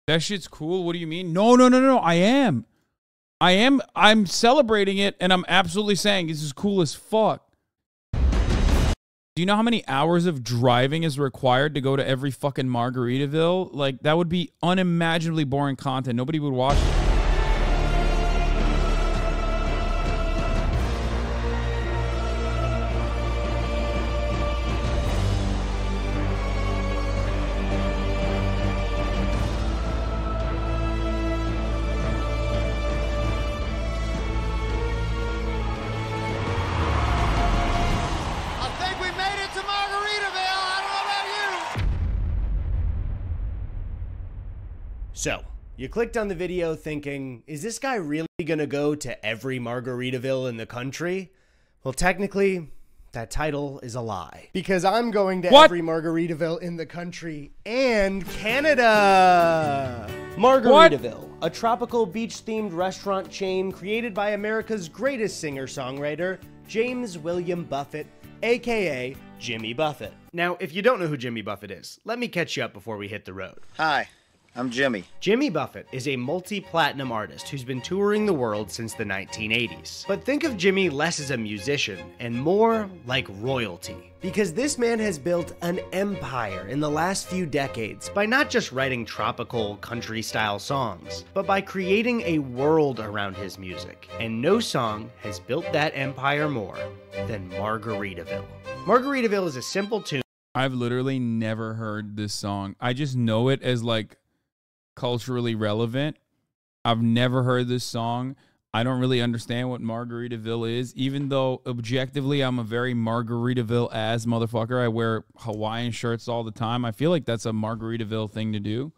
That shit's cool. What do you mean? No, no, no, no. I am. I'm celebrating it, and I'm absolutely saying this is cool as fuck. Do you know how many hours of driving is required to go to every fucking Margaritaville? Like, that would be unimaginably boring content. Nobody would watch it. So, you clicked on the video thinking, is this guy really gonna go to every Margaritaville in the country? Well, technically, that title is a lie. Because I'm going to every Margaritaville in the country and Canada! Margaritaville, a tropical beach-themed restaurant chain created by America's greatest singer-songwriter, James William Buffett, aka Jimmy Buffett. Now, if you don't know who Jimmy Buffett is, let me catch you up before we hit the road. Hi. I'm Jimmy. Jimmy Buffett is a multi-platinum artist who's been touring the world since the 1980s. But think of Jimmy less as a musician and more like royalty. Because this man has built an empire in the last few decades by not just writing tropical country-style songs, but by creating a world around his music. And no song has built that empire more than Margaritaville. Margaritaville is a simple tune. I've literally never heard this song. I just know it as like culturally relevant. I've never heard this song. I don't really understand what Margaritaville is, even though objectively I'm a very Margaritaville-ass motherfucker. I wear Hawaiian shirts all the time. I feel like that's a Margaritaville thing to do.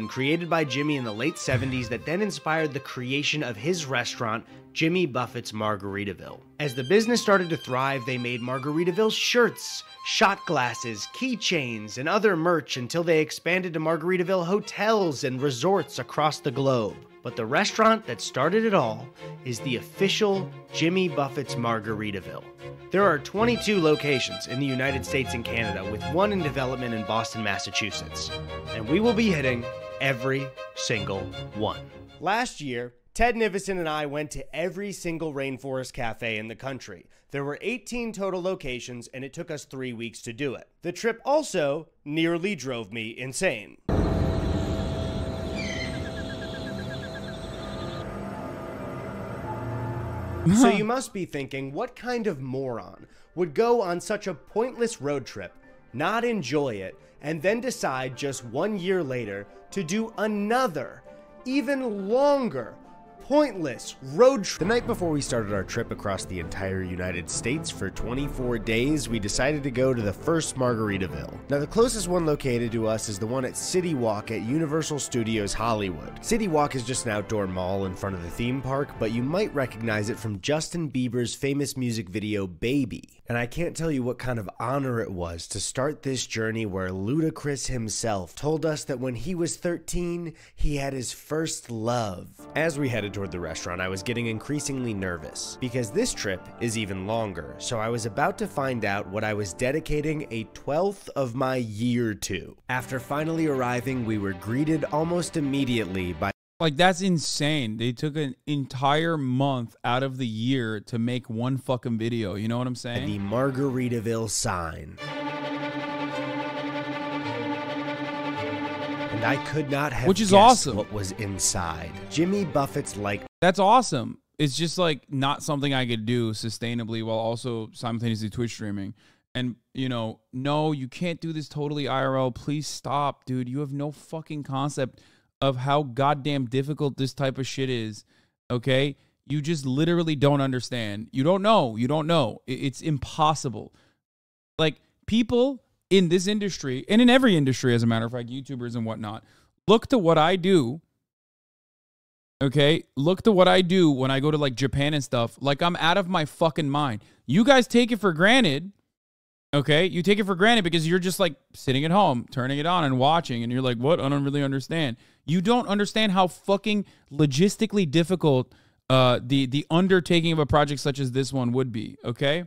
Created by Jimmy in the late 70s that then inspired the creation of his restaurant, Jimmy Buffett's Margaritaville. As the business started to thrive, they made Margaritaville shirts, shot glasses, keychains, and other merch until they expanded to Margaritaville hotels and resorts across the globe. But the restaurant that started it all is the official Jimmy Buffett's Margaritaville. There are 22 locations in the United States and Canada, with one in development in Boston, Massachusetts. And we will be hitting every single one. Last year, Ted Nivison and I went to every single rainforest cafe in the country. There were 18 total locations, and it took us 3 weeks to do it. The trip also nearly drove me insane. So you must be thinking, what kind of moron would go on such a pointless road trip, not enjoy it, and then decide just 1 year later to do another, even longer, pointless road trip? The night before we started our trip across the entire United States for 24 days, we decided to go to the first Margaritaville. Now, the closest one located to us is the one at City Walk at Universal Studios Hollywood. City Walk is just an outdoor mall in front of the theme park, but you might recognize it from Justin Bieber's famous music video, Baby. And I can't tell you what kind of honor it was to start this journey where Ludacris himself told us that when he was 13, he had his first love. As we headed toward the restaurant, I was getting increasingly nervous because this trip is even longer, so I was about to find out what I was dedicating a 12th of my year to. After finally arriving, we were greeted almost immediately by... Like, that's insane. They took an entire month out of the year to make one fucking video. You know what I'm saying? The Margaritaville sign. And I could not have Which is guessed awesome. What was inside. Jimmy Buffett's like... That's awesome. It's just like not something I could do sustainably while also simultaneously Twitch streaming. And, you know, no, you can't do this totally IRL. Please stop, dude. You have no fucking concept of how goddamn difficult this type of shit is, okay? You just literally don't understand. You don't know. You don't know. It's impossible. Like, people in this industry, and in every industry, as a matter of fact, YouTubers and whatnot, look to what I do, okay? Look to what I do when I go to, like, Japan and stuff. Like, I'm out of my fucking mind. You guys take it for granted, okay? You take it for granted because you're just, like, sitting at home, turning it on and watching, and you're like, what? I don't really understand. You don't understand how fucking logistically difficult the undertaking of a project such as this one would be, okay?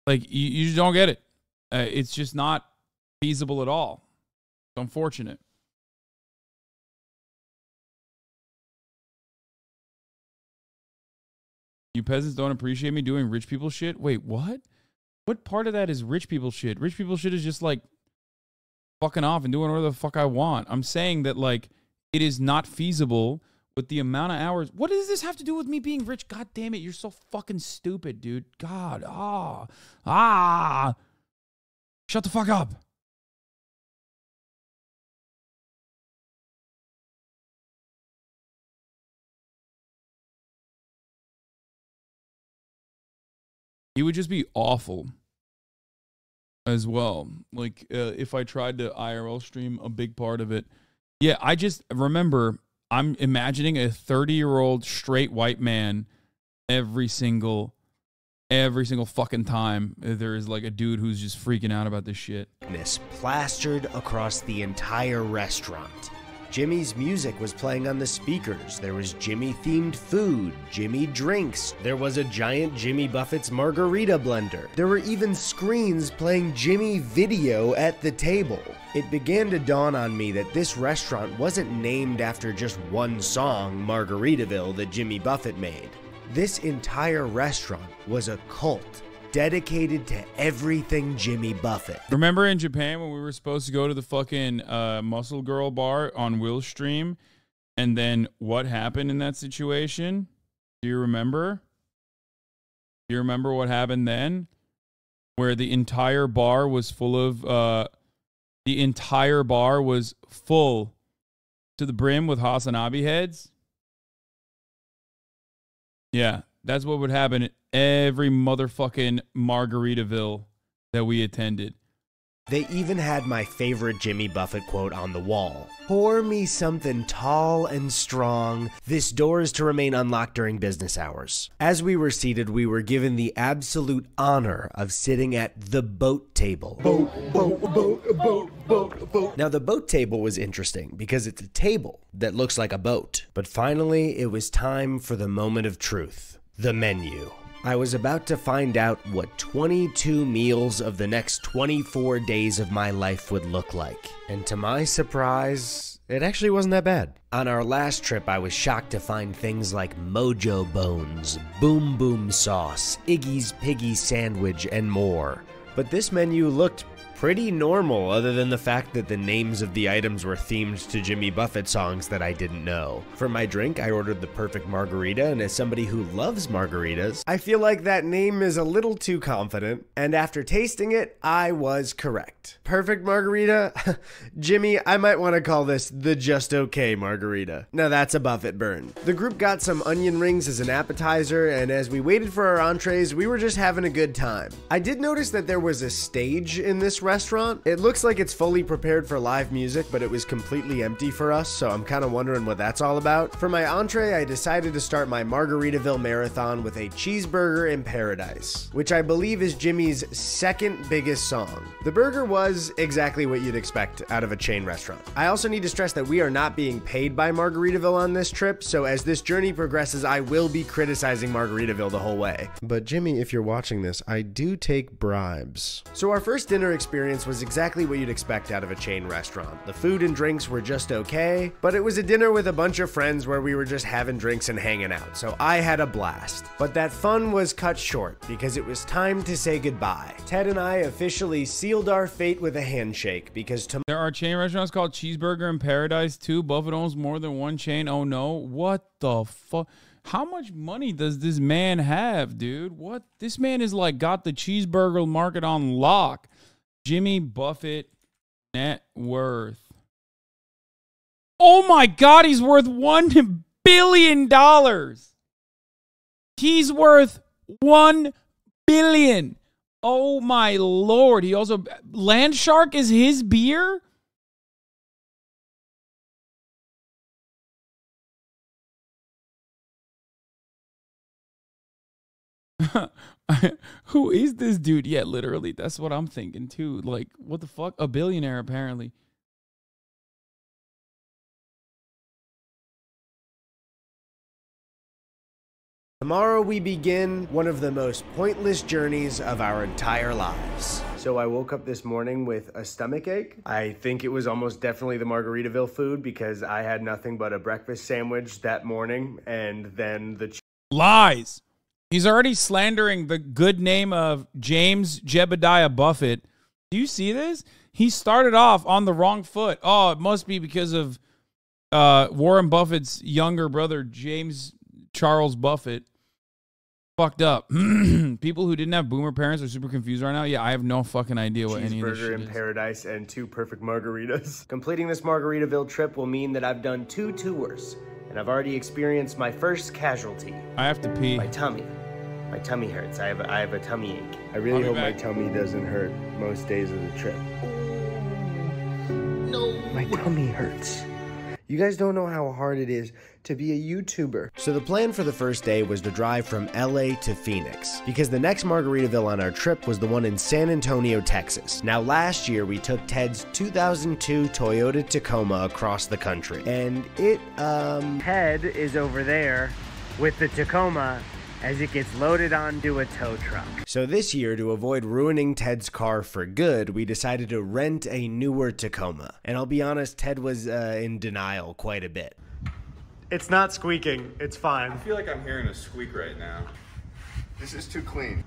Like, you just don't get it. It's just not feasible at all. It's unfortunate. You peasants don't appreciate me doing rich people shit? Wait, what? What part of that is rich people shit? Rich people shit is just like fucking off and doing whatever the fuck I want. I'm saying that like it is not feasible with the amount of hours. What does this have to do with me being rich? God damn it, you're so fucking stupid, dude. God, shut the fuck up. He would just be awful as well. Like, if I tried to IRL stream a big part of it. Yeah, I just remember I'm imagining a 30-year-old straight white man every single fucking time there is like a dude who's just freaking out about this shit. Plastered across the entire restaurant. Jimmy's music was playing on the speakers. There was Jimmy-themed food, Jimmy drinks. There was a giant Jimmy Buffett's margarita blender. There were even screens playing Jimmy video at the table. It began to dawn on me that this restaurant wasn't named after just one song, Margaritaville, that Jimmy Buffett made. This entire restaurant was a cult dedicated to everything Jimmy Buffett. Remember in Japan when we were supposed to go to the fucking Muscle Girl bar on Will's stream? And then what happened in that situation? Do you remember? Do you remember what happened then? Where the entire bar was full of... the entire bar was full to the brim with HasanAbi heads? Yeah, that's what would happen at every motherfucking Margaritaville that we attended. They even had my favorite Jimmy Buffett quote on the wall. Pour me something tall and strong. This door is to remain unlocked during business hours. As we were seated, we were given the absolute honor of sitting at the boat table. Boat. Now, the boat table was interesting because it's a table that looks like a boat. But finally, it was time for the moment of truth. The menu. I was about to find out what 22 meals of the next 24 days of my life would look like. And to my surprise, it actually wasn't that bad. On our last trip, I was shocked to find things like Mojo Bones, Boom Boom Sauce, Iggy's Piggy Sandwich, and more. But this menu looked pretty normal, other than the fact that the names of the items were themed to Jimmy Buffett songs that I didn't know. For my drink, I ordered the perfect margarita, and as somebody who loves margaritas, I feel like that name is a little too confident, and after tasting it, I was correct. Perfect margarita? Jimmy, I might want to call this the just okay margarita. Now that's a Buffett burn. The group got some onion rings as an appetizer, and as we waited for our entrees, we were just having a good time. I did notice that there was a stage in this restaurant. It looks like it's fully prepared for live music, but it was completely empty for us, so I'm kind of wondering what that's all about. For my entree, I decided to start my Margaritaville marathon with a cheeseburger in paradise, which I believe is Jimmy's second biggest song. The burger was exactly what you'd expect out of a chain restaurant. I also need to stress that we are not being paid by Margaritaville on this trip, so as this journey progresses, I will be criticizing Margaritaville the whole way. But Jimmy, if you're watching this, I do take bribes. So our first dinner experience was exactly what you'd expect out of a chain restaurant. The food and drinks were just okay, but it was a dinner with a bunch of friends where we were just having drinks and hanging out, so I had a blast. But that fun was cut short because it was time to say goodbye. Ted and I officially sealed our fate with a handshake because there are chain restaurants called Cheeseburger in Paradise too. Buffett owns more than one chain. Oh no, what the fuck? How much money does this man have, dude? What? This man is like got the cheeseburger market on lock. Jimmy Buffett net worth. Oh my God, he's worth $1 billion. He's worth $1 billion. Oh my Lord. He also, Land Shark is his beer? Who is this dude? Yeah, literally. That's what I'm thinking too. Like, what the fuck? A billionaire, apparently. Tomorrow we begin one of the most pointless journeys of our entire lives. So I woke up this morning with a stomach ache. I think it was almost definitely the Margaritaville food because I had nothing but a breakfast sandwich that morning and then the lies. He's already slandering the good name of James Jebediah Buffett. Do you see this? He started off on the wrong foot. Oh, it must be because of Warren Buffett's younger brother, James Charles Buffett. Fucked up. People who didn't have boomer parents are super confused right now. Yeah, I have no fucking idea what any of this shit is. Cheeseburger in paradise and 2 perfect margaritas. Completing this Margaritaville trip will mean that I've done 2 tours, and I've already experienced my first casualty. I have to pee. My tummy. My tummy hurts. I have a tummy ache. I really hope my tummy doesn't hurt most days of the trip. No. My tummy hurts. You guys don't know how hard it is to be a YouTuber. So the plan for the first day was to drive from LA to Phoenix, because the next Margaritaville on our trip was the one in San Antonio, Texas. Now last year we took Ted's 2002 Toyota Tacoma across the country, and Ted is over there with the Tacoma as it gets loaded onto a tow truck. So this year, to avoid ruining Ted's car for good, we decided to rent a newer Tacoma. And I'll be honest, Ted was in denial quite a bit. It's not squeaking, it's fine. I feel like I'm hearing a squeak right now. This is too clean.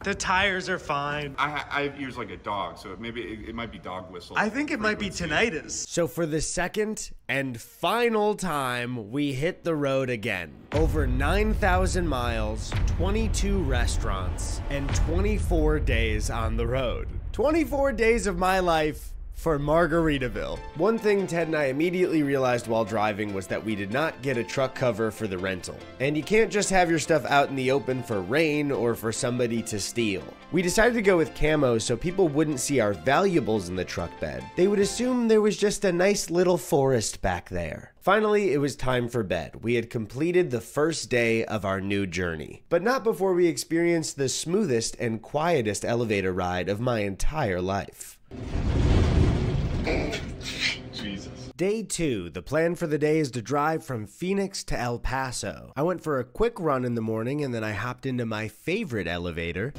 The tires are fine. I have ears like a dog, so maybe it might be dog whistle. I think it might be tinnitus. So for the second and final time, we hit the road again. Over 9,000 miles, 22 restaurants, and 24 days on the road. 24 days of my life for Margaritaville. One thing Ted and I immediately realized while driving was that we did not get a truck cover for the rental. And you can't just have your stuff out in the open for rain or for somebody to steal. We decided to go with camo so people wouldn't see our valuables in the truck bed. They would assume there was just a nice little forest back there. Finally, it was time for bed. We had completed the first day of our new journey, but not before we experienced the smoothest and quietest elevator ride of my entire life. Jesus. Day 2, the plan for the day is to drive from Phoenix to El Paso. I went for a quick run in the morning and then I hopped into my favorite elevator.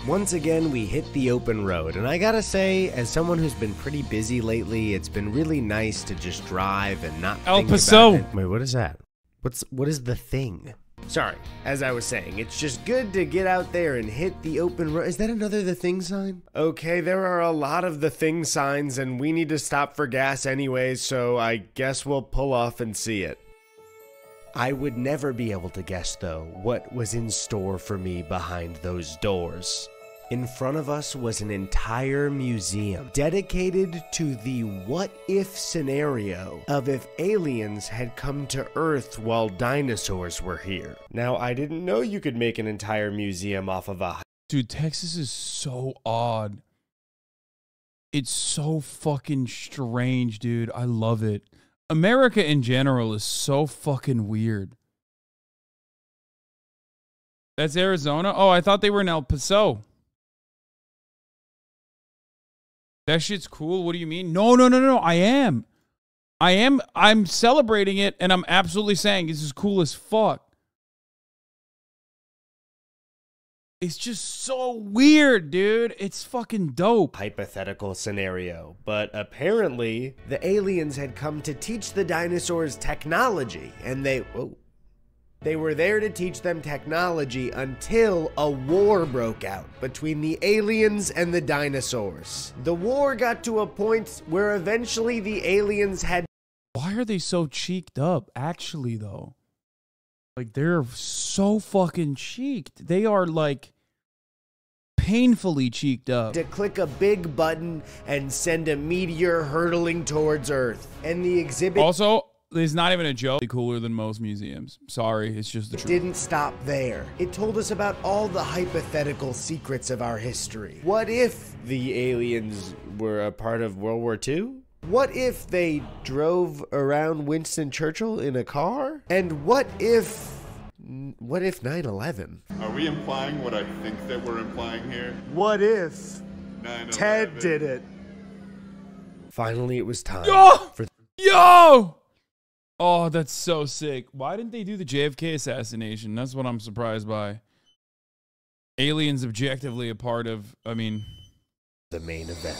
Once again, we hit the open road, and I gotta say, as someone who's been pretty busy lately, it's been really nice to just drive and not El think Paso. about it. Wait, what is that? What is the thing? Sorry, as I was saying, it's just good to get out there and hit the open road. Is that another The Thing sign? Okay, there are a lot of The Thing signs, and we need to stop for gas anyways, so I guess we'll pull off and see it. I would never be able to guess, though, what was in store for me behind those doors. In front of us was an entire museum dedicated to the what-if scenario of if aliens had come to Earth while dinosaurs were here. Now, I didn't know you could make an entire museum off of a... Dude, Texas is so odd. It's so fucking strange, dude. I love it. America in general is so fucking weird. That's Arizona? Oh, I thought they were in El Paso. That shit's cool. What do you mean? No. I'm celebrating it, and I'm absolutely saying this is cool as fuck. It's just so weird, dude. It's fucking dope. Hypothetical scenario, but apparently the aliens had come to teach the dinosaurs technology, and they were there to teach them technology until a war broke out between the aliens and the dinosaurs. The war got to a point where eventually the aliens had... Why are they so cheeked up, actually, though? Like, they're so fucking cheeked. They are, like, painfully cheeked up. To click a big button and send a meteor hurtling towards Earth. And the exhibit... Also... It's not even a joke. Cooler than most museums. Sorry, it's just the truth. Didn't stop there. It told us about all the hypothetical secrets of our history. What if the aliens were a part of World War II? What if they drove around Winston Churchill in a car? And what if 9/11? Are we implying what I think that we're implying here? What if 9/11. Ted did it? Finally, it was time Yo! Oh, that's so sick. Why didn't they do the JFK assassination? That's what I'm surprised by. Aliens objectively a part of, I mean... The main event.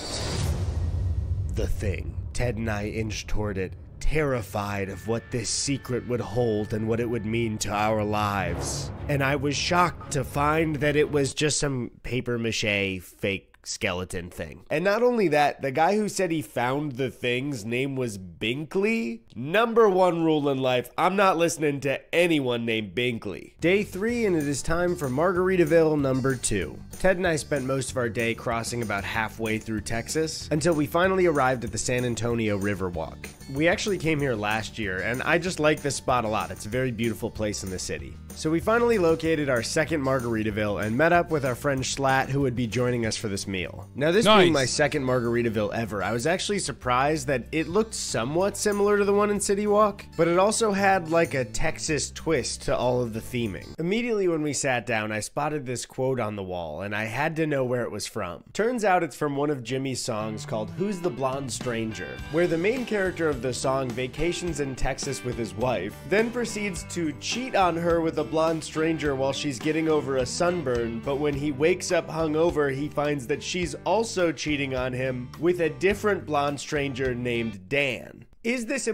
The Thing. Ted and I inched toward it, terrified of what this secret would hold and what it would mean to our lives. And I was shocked to find that it was just some papier-mâché fake skeleton thing. And not only that, the guy who said he found the thing's name was Binkley. #1 rule in life, I'm not listening to anyone named Binkley. Day 3, and it is time for Margaritaville number 2. Ted and I spent most of our day crossing about halfway through Texas until we finally arrived at the San Antonio Riverwalk. We actually came here last year, and I just like this spot a lot. It's a very beautiful place in the city. So we finally located our second Margaritaville and met up with our friend Schlatt, who would be joining us for this meal. Now, this being my second Margaritaville ever, I was actually surprised that it looked somewhat similar to the one in City Walk, but it also had like a Texas twist to all of the theming. Immediately when we sat down, I spotted this quote on the wall, and I had to know where it was from. Turns out it's from one of Jimmy's songs called Who's the Blonde Stranger, where the main character of the song vacations in Texas with his wife, then proceeds to cheat on her with a blonde stranger while she's getting over a sunburn, but when he wakes up hungover, he finds that she's also cheating on him with a different blonde stranger named Dan. Is this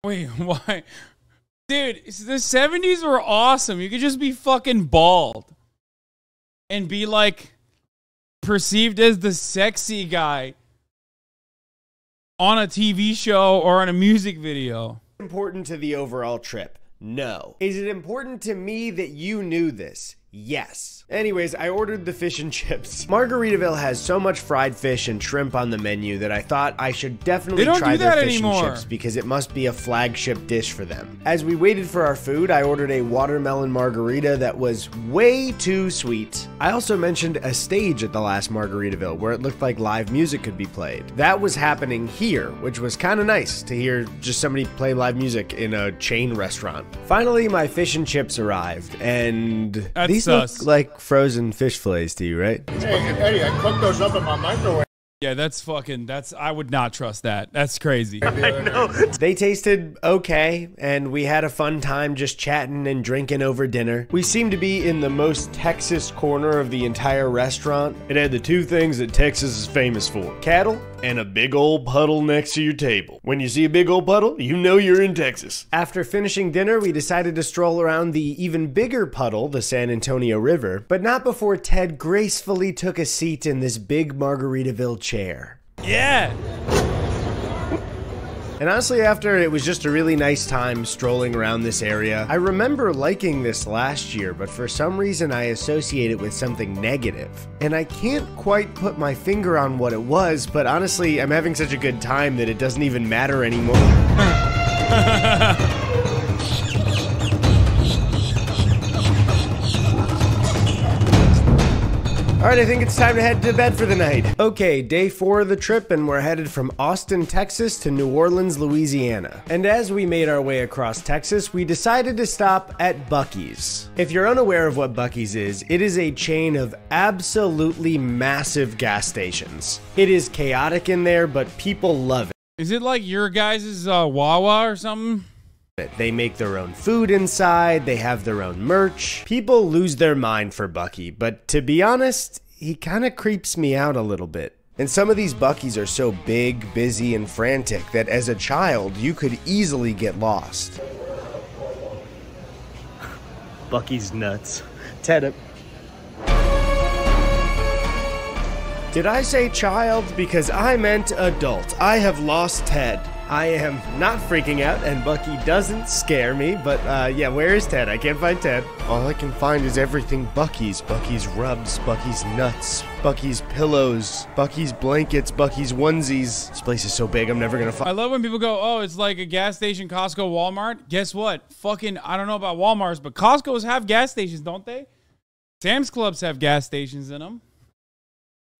Wait, why? Dude, the 70s were awesome. You could just be fucking bald and be like perceived as the sexy guy on a TV show or on a music video. important to the overall trip? No. Is it important to me that you knew this? Yes. Anyways, I ordered the fish and chips. Margaritaville has so much fried fish and shrimp on the menu that I thought I should definitely try their fish and chips because it must be a flagship dish for them. As we waited for our food, I ordered a watermelon margarita that was way too sweet. I also mentioned a stage at the last Margaritaville where it looked like live music could be played. That was happening here, which was kind of nice to hear just somebody play live music in a chain restaurant. Finally, my fish and chips arrived, and these look like frozen fish fillets to you, right? Hey, Eddie, I cooked those up in my microwave. Yeah, I would not trust that. That's crazy. I know. They tasted okay, and we had a fun time just chatting and drinking over dinner. We seemed to be in the most Texas corner of the entire restaurant. It had the two things that Texas is famous for: cattle and a big old puddle next to your table. When you see a big old puddle, you know you're in Texas. After finishing dinner, we decided to stroll around the even bigger puddle, the San Antonio River, but not before Ted gracefully took a seat in this big Margaritaville chair. Yeah. And honestly, after it was just a really nice time strolling around this area. I remember liking this last year, but for some reason I associate it with something negative. And I can't quite put my finger on what it was, but honestly, I'm having such a good time that it doesn't even matter anymore. Alright, I think it's time to head to bed for the night. Okay, day 4 of the trip, and we're headed from Austin, Texas to New Orleans, Louisiana. And as we made our way across Texas, we decided to stop at Buc-ee's. If you're unaware of what Buc-ee's is, it is a chain of absolutely massive gas stations. It is chaotic in there, but people love it. Is it like your guys' Wawa or something? They make their own food inside, they have their own merch. People lose their mind for Buc-ee, but to be honest, he kind of creeps me out a little bit. And some of these Buc-ee's are so big, busy, and frantic that as a child, you could easily get lost. Buc-ee's nuts. Ted, did I say child? Because I meant adult. I have lost Ted. I am not freaking out, and Buc-ee doesn't scare me, but yeah, where is Ted? I can't find Ted. All I can find is everything Buc-ee's. Buc-ee's rubs, Buc-ee's nuts, Buc-ee's pillows, Buc-ee's blankets, Buc-ee's onesies. This place is so big, I'm never gonna find. I love when people go, oh, it's like a gas station, Costco, Walmart. Guess what? Fucking, I don't know about Walmart's, but Costco's have gas stations, don't they? Sam's Clubs have gas stations in them.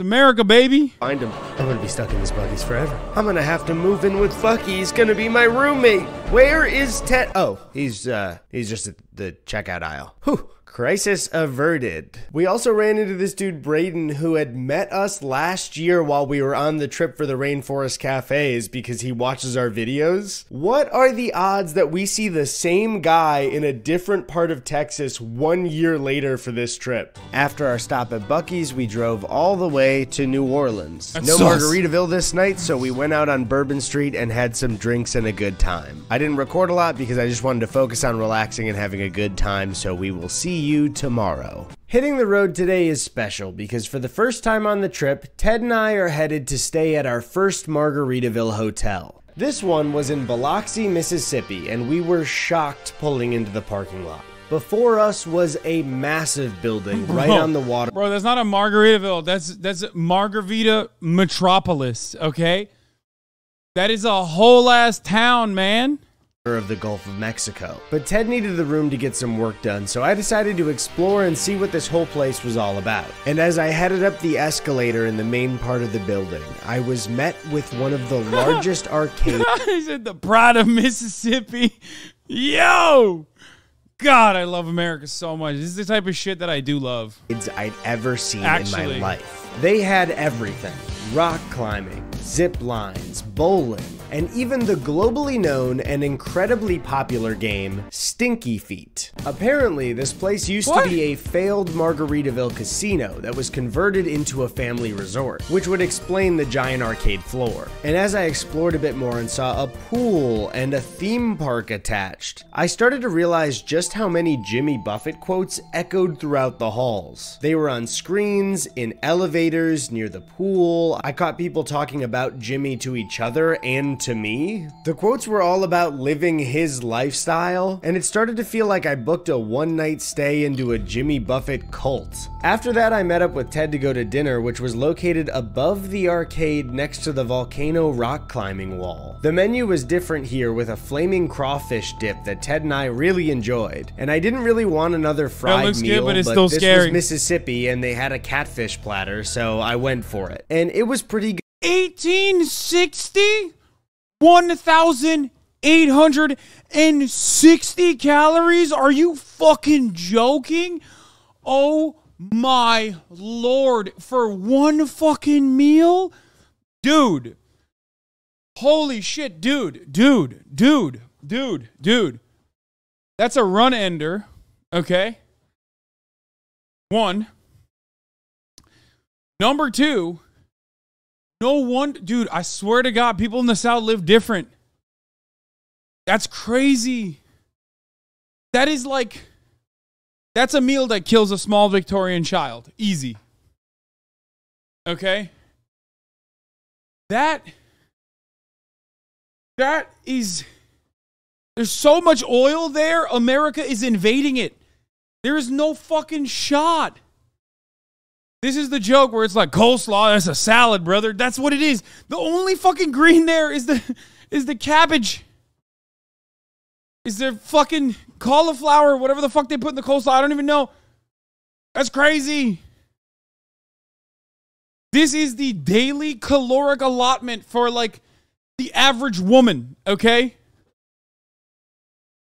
America, baby. Find him. I'm gonna be stuck in this Buc-ee's forever. I'm gonna have to move in with Buc-ee. He's gonna be my roommate. Where is Ted? Oh, he's just at the checkout aisle. Whew. Crisis averted. We also ran into this dude Braden who had met us last year while we were on the trip for the Rainforest Cafes because he watches our videos. What are the odds that we see the same guy in a different part of Texas 1 year later for this trip? After our stop at Buc-ee's, we drove all the way to New Orleans. No Margaritaville this night, so we went out on Bourbon Street and had some drinks and a good time. I didn't record a lot because I just wanted to focus on relaxing and having a good time, so we will see you tomorrow. Hitting the road today is special because for the first time on the trip, Ted and I are headed to stay at our first Margaritaville hotel. This one was in Biloxi, Mississippi, and we were shocked pulling into the parking lot. Before us was a massive building right on the water. Bro, that's not a Margaritaville. That's Margarita Metropolis, okay? That is a whole ass town, man. Of the Gulf of Mexico. But Ted needed the room to get some work done, so I decided to explore and see what this whole place was all about. And as I headed up the escalator in the main part of the building, I was met with one of the largest arcades. He said the pride of Mississippi. Yo! God, I love America so much. This is the type of shit that I do love. I'd ever seen in my life. They had everything. Rock climbing, zip lines, bowling, and even the globally known and incredibly popular game, Stinky Feet. Apparently, this place used to be a failed Margaritaville casino that was converted into a family resort, which would explain the giant arcade floor. And as I explored a bit more and saw a pool and a theme park attached, I started to realize just how many Jimmy Buffett quotes echoed throughout the halls. They were on screens, in elevators, near the pool. I caught people talking about Jimmy to each other and to me. The quotes were all about living his lifestyle, and it started to feel like I booked a one-night stay into a Jimmy Buffett cult. After that, I met up with Ted to go to dinner, which was located above the arcade next to the volcano rock climbing wall. The menu was different here with a flaming crawfish dip that Ted and I really enjoyed, and I didn't really want another fried meal, good, but this was Mississippi and they had a catfish platter, so I went for it. And it was pretty good. 1860? 1,860 calories? Are you fucking joking? Oh my lord. For one fucking meal? Dude. Holy shit, dude. That's a run ender, okay? One. Number two, no one, dude, I swear to God, people in the South live different. That's crazy. That is like, that's a meal that kills a small Victorian child. Easy. Okay? That is, there's so much oil there, America is invading it. There is no fucking shot. This is the joke where it's like, coleslaw, that's a salad, brother. That's what it is. The only fucking green there is the cabbage. Is there fucking cauliflower, whatever the fuck they put in the coleslaw? I don't even know. That's crazy. This is the daily caloric allotment for like the average woman, okay?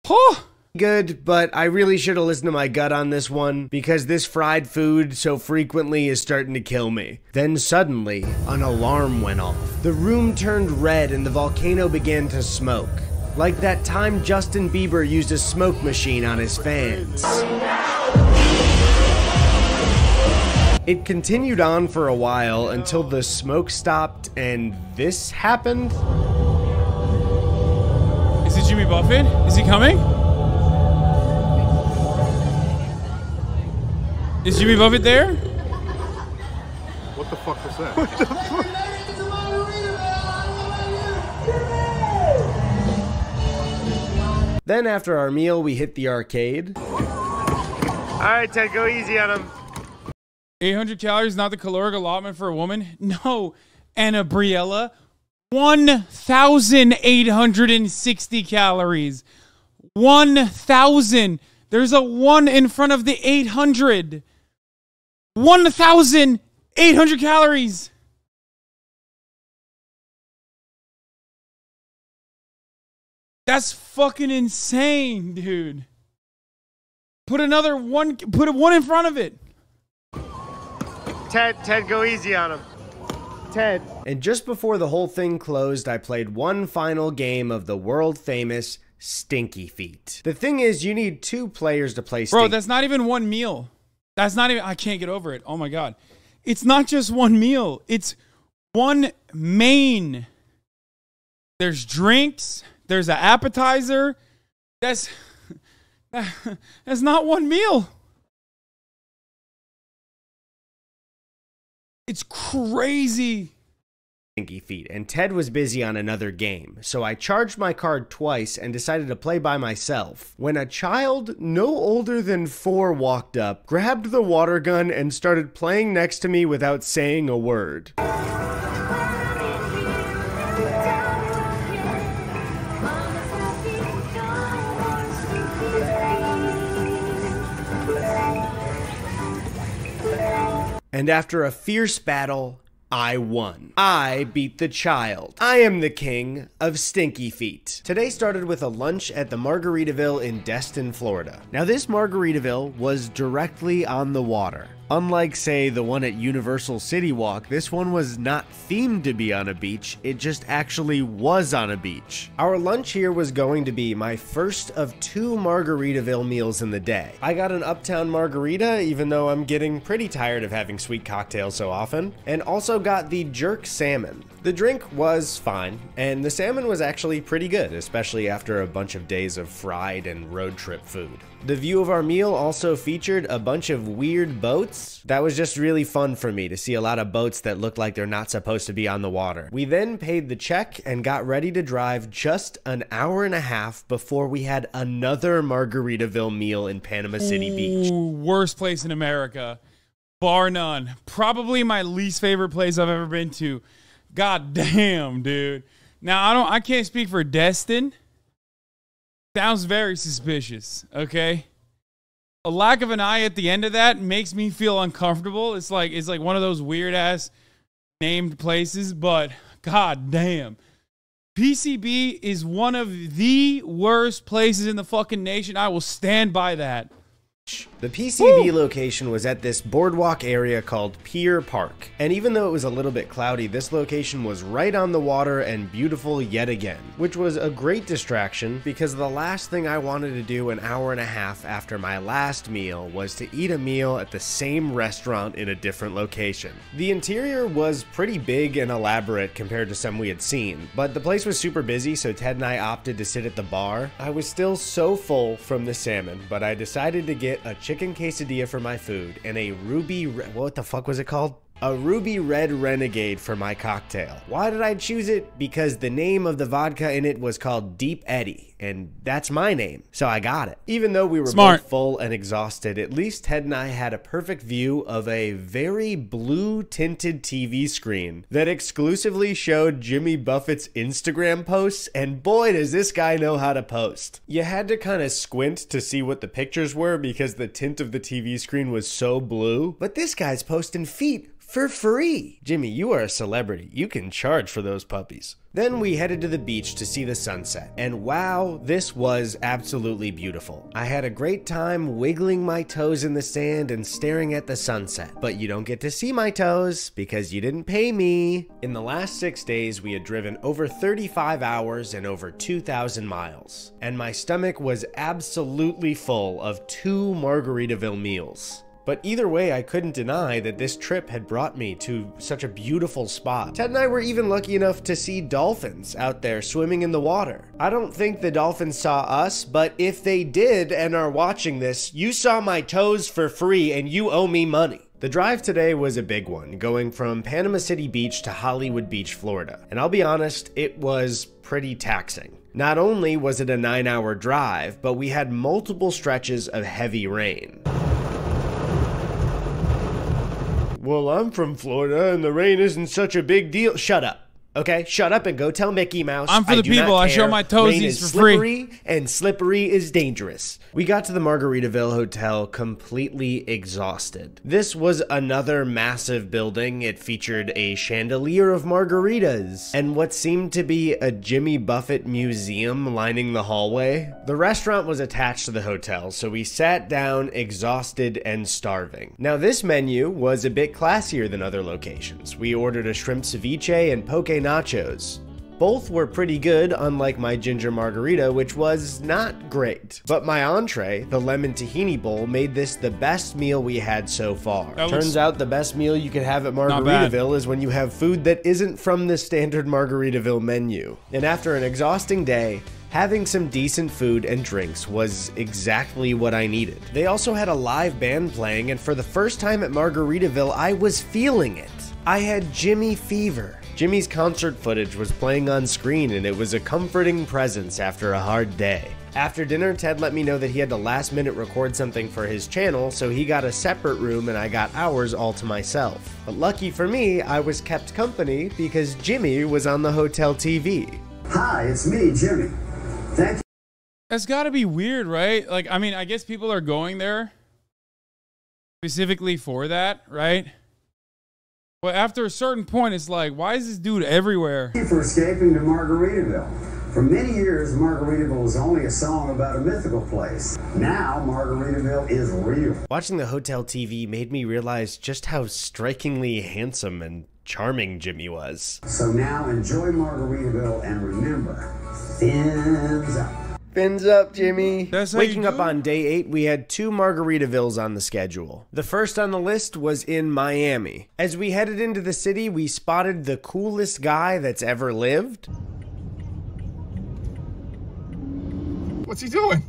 Huh. Good, but I really should have listened to my gut on this one because this fried food so frequently is starting to kill me. Then suddenly, an alarm went off. The room turned red and the volcano began to smoke. Like that time Justin Bieber used a smoke machine on his fans. It continued on for a while until the smoke stopped and this happened. Is it Jimmy Buffett? Is he coming? Is Jimmy Buffett there? What the fuck was that? What the fuck? Then after our meal, we hit the arcade. All right, Ted, go easy on him. 800 calories, not the caloric allotment for a woman? No, Anna Briella. 1,860 calories. 1,000. There's a 1 in front of the 800. 1,800 calories. That's fucking insane, dude. Put another one. Put one in front of it. Ted, go easy on him. Ted. And just before the whole thing closed, I played one final game of the world famous Stinky Feet. The thing is, you need 2 players to play Stinky. Bro, that's not even one meal. That's not even, I can't get over it. Oh my God. It's not just one meal. It's one main. There's drinks. There's an appetizer. That's not one meal. It's crazy. Stinky Feet, and Ted was busy on another game, so I charged my card twice and decided to play by myself. When a child no older than 4 walked up, grabbed the water gun, and started playing next to me without saying a word. And after a fierce battle, I won. I beat the child. I am the king of Stinky Feet. Today started with a lunch at the Margaritaville in Destin, Florida. Now this Margaritaville was directly on the water. Unlike, say, the one at Universal City Walk, this one was not themed to be on a beach, it just actually was on a beach. Our lunch here was going to be my first of 2 Margaritaville meals in the day. I got an Uptown Margarita, even though I'm getting pretty tired of having sweet cocktails so often, and also got the jerk salmon. The drink was fine, and the salmon was actually pretty good, especially after a bunch of days of fried and road trip food. The view of our meal also featured a bunch of weird boats. That was just really fun for me to see a lot of boats that look like they're not supposed to be on the water. We then paid the check and got ready to drive just an hour and a half before we had another Margaritaville meal in Panama City Beach. Worst place in America, bar none. Probably my least favorite place I've ever been to. God damn, dude. Now I can't speak for Destin. Sounds very suspicious, okay? A lack of an eye at the end of that makes me feel uncomfortable. It's like one of those weird ass named places, but god damn. PCB is one of the worst places in the fucking nation. I will stand by that. The PCB location was at this boardwalk area called Pier Park, and even though it was a little bit cloudy, this location was right on the water and beautiful yet again, which was a great distraction because the last thing I wanted to do an hour and a half after my last meal was to eat a meal at the same restaurant in a different location. The interior was pretty big and elaborate compared to some we had seen, but the place was super busy, so Ted and I opted to sit at the bar. I was still so full from the salmon, but I decided to get a chicken quesadilla for my food and a what the fuck was it called? A Ruby Red Renegade for my cocktail. Why did I choose it? Because the name of the vodka in it was called Deep Eddy, and that's my name, so I got it. Even though we were both full and exhausted, at least Ted and I had a perfect view of a very blue-tinted TV screen that exclusively showed Jimmy Buffett's Instagram posts, and boy does this guy know how to post. You had to kind of squint to see what the pictures were because the tint of the TV screen was so blue, but this guy's posting feet for free. Jimmy, you are a celebrity. You can charge for those puppies. Then we headed to the beach to see the sunset, and wow, this was absolutely beautiful. I had a great time wiggling my toes in the sand and staring at the sunset, but you don't get to see my toes because you didn't pay me. In the last 6 days, we had driven over 35 hours and over 2,000 miles, and my stomach was absolutely full of 2 Margaritaville meals. But either way, I couldn't deny that this trip had brought me to such a beautiful spot. Ted and I were even lucky enough to see dolphins out there swimming in the water. I don't think the dolphins saw us, but if they did and are watching this, you saw my toes for free and you owe me money. The drive today was a big one, going from Panama City Beach to Hollywood Beach, Florida. And I'll be honest, it was pretty taxing. Not only was it a 9-hour drive, but we had multiple stretches of heavy rain. Well, I'm from Florida and the rain isn't such a big deal. Shut up. Okay, shut up and go tell Mickey Mouse. I'm for the do not people. I show care. my Rain toesies is for free. slippery, and slippery is dangerous. We got to the Margaritaville Hotel completely exhausted. This was another massive building. It featured a chandelier of margaritas and what seemed to be a Jimmy Buffett museum lining the hallway. The restaurant was attached to the hotel, so we sat down exhausted and starving. Now this menu was a bit classier than other locations. We ordered a shrimp ceviche and poke nachos. Both were pretty good, unlike my ginger margarita, which was not great. But my entree, the lemon tahini bowl, made this the best meal we had so far. Turns out the best meal you could have at Margaritaville is when you have food that isn't from the standard Margaritaville menu. And after an exhausting day, having some decent food and drinks was exactly what I needed. They also had a live band playing, and for the first time at Margaritaville, I was feeling it. I had Jimmy fever. Jimmy's concert footage was playing on screen, and it was a comforting presence after a hard day. After dinner, Ted let me know that he had to last minute record something for his channel, so he got a separate room and I got ours all to myself. But lucky for me, I was kept company because Jimmy was on the hotel TV. Hi, it's me, Jimmy. Thank you. That's gotta be weird, right? Like, I mean, I guess people are going there specifically for that, right? But after a certain point, it's like, why is this dude everywhere? Thank you for escaping to Margaritaville. For many years, Margaritaville was only a song about a mythical place. Now, Margaritaville is real. Watching the hotel TV made me realize just how strikingly handsome and charming Jimmy was. So now enjoy Margaritaville and remember, fins up. Fins up, Jimmy. That's how Waking you up do it? on day 8, we had 2 Margaritavilles on the schedule. The first on the list was in Miami. As we headed into the city, we spotted the coolest guy that's ever lived. What's he doing?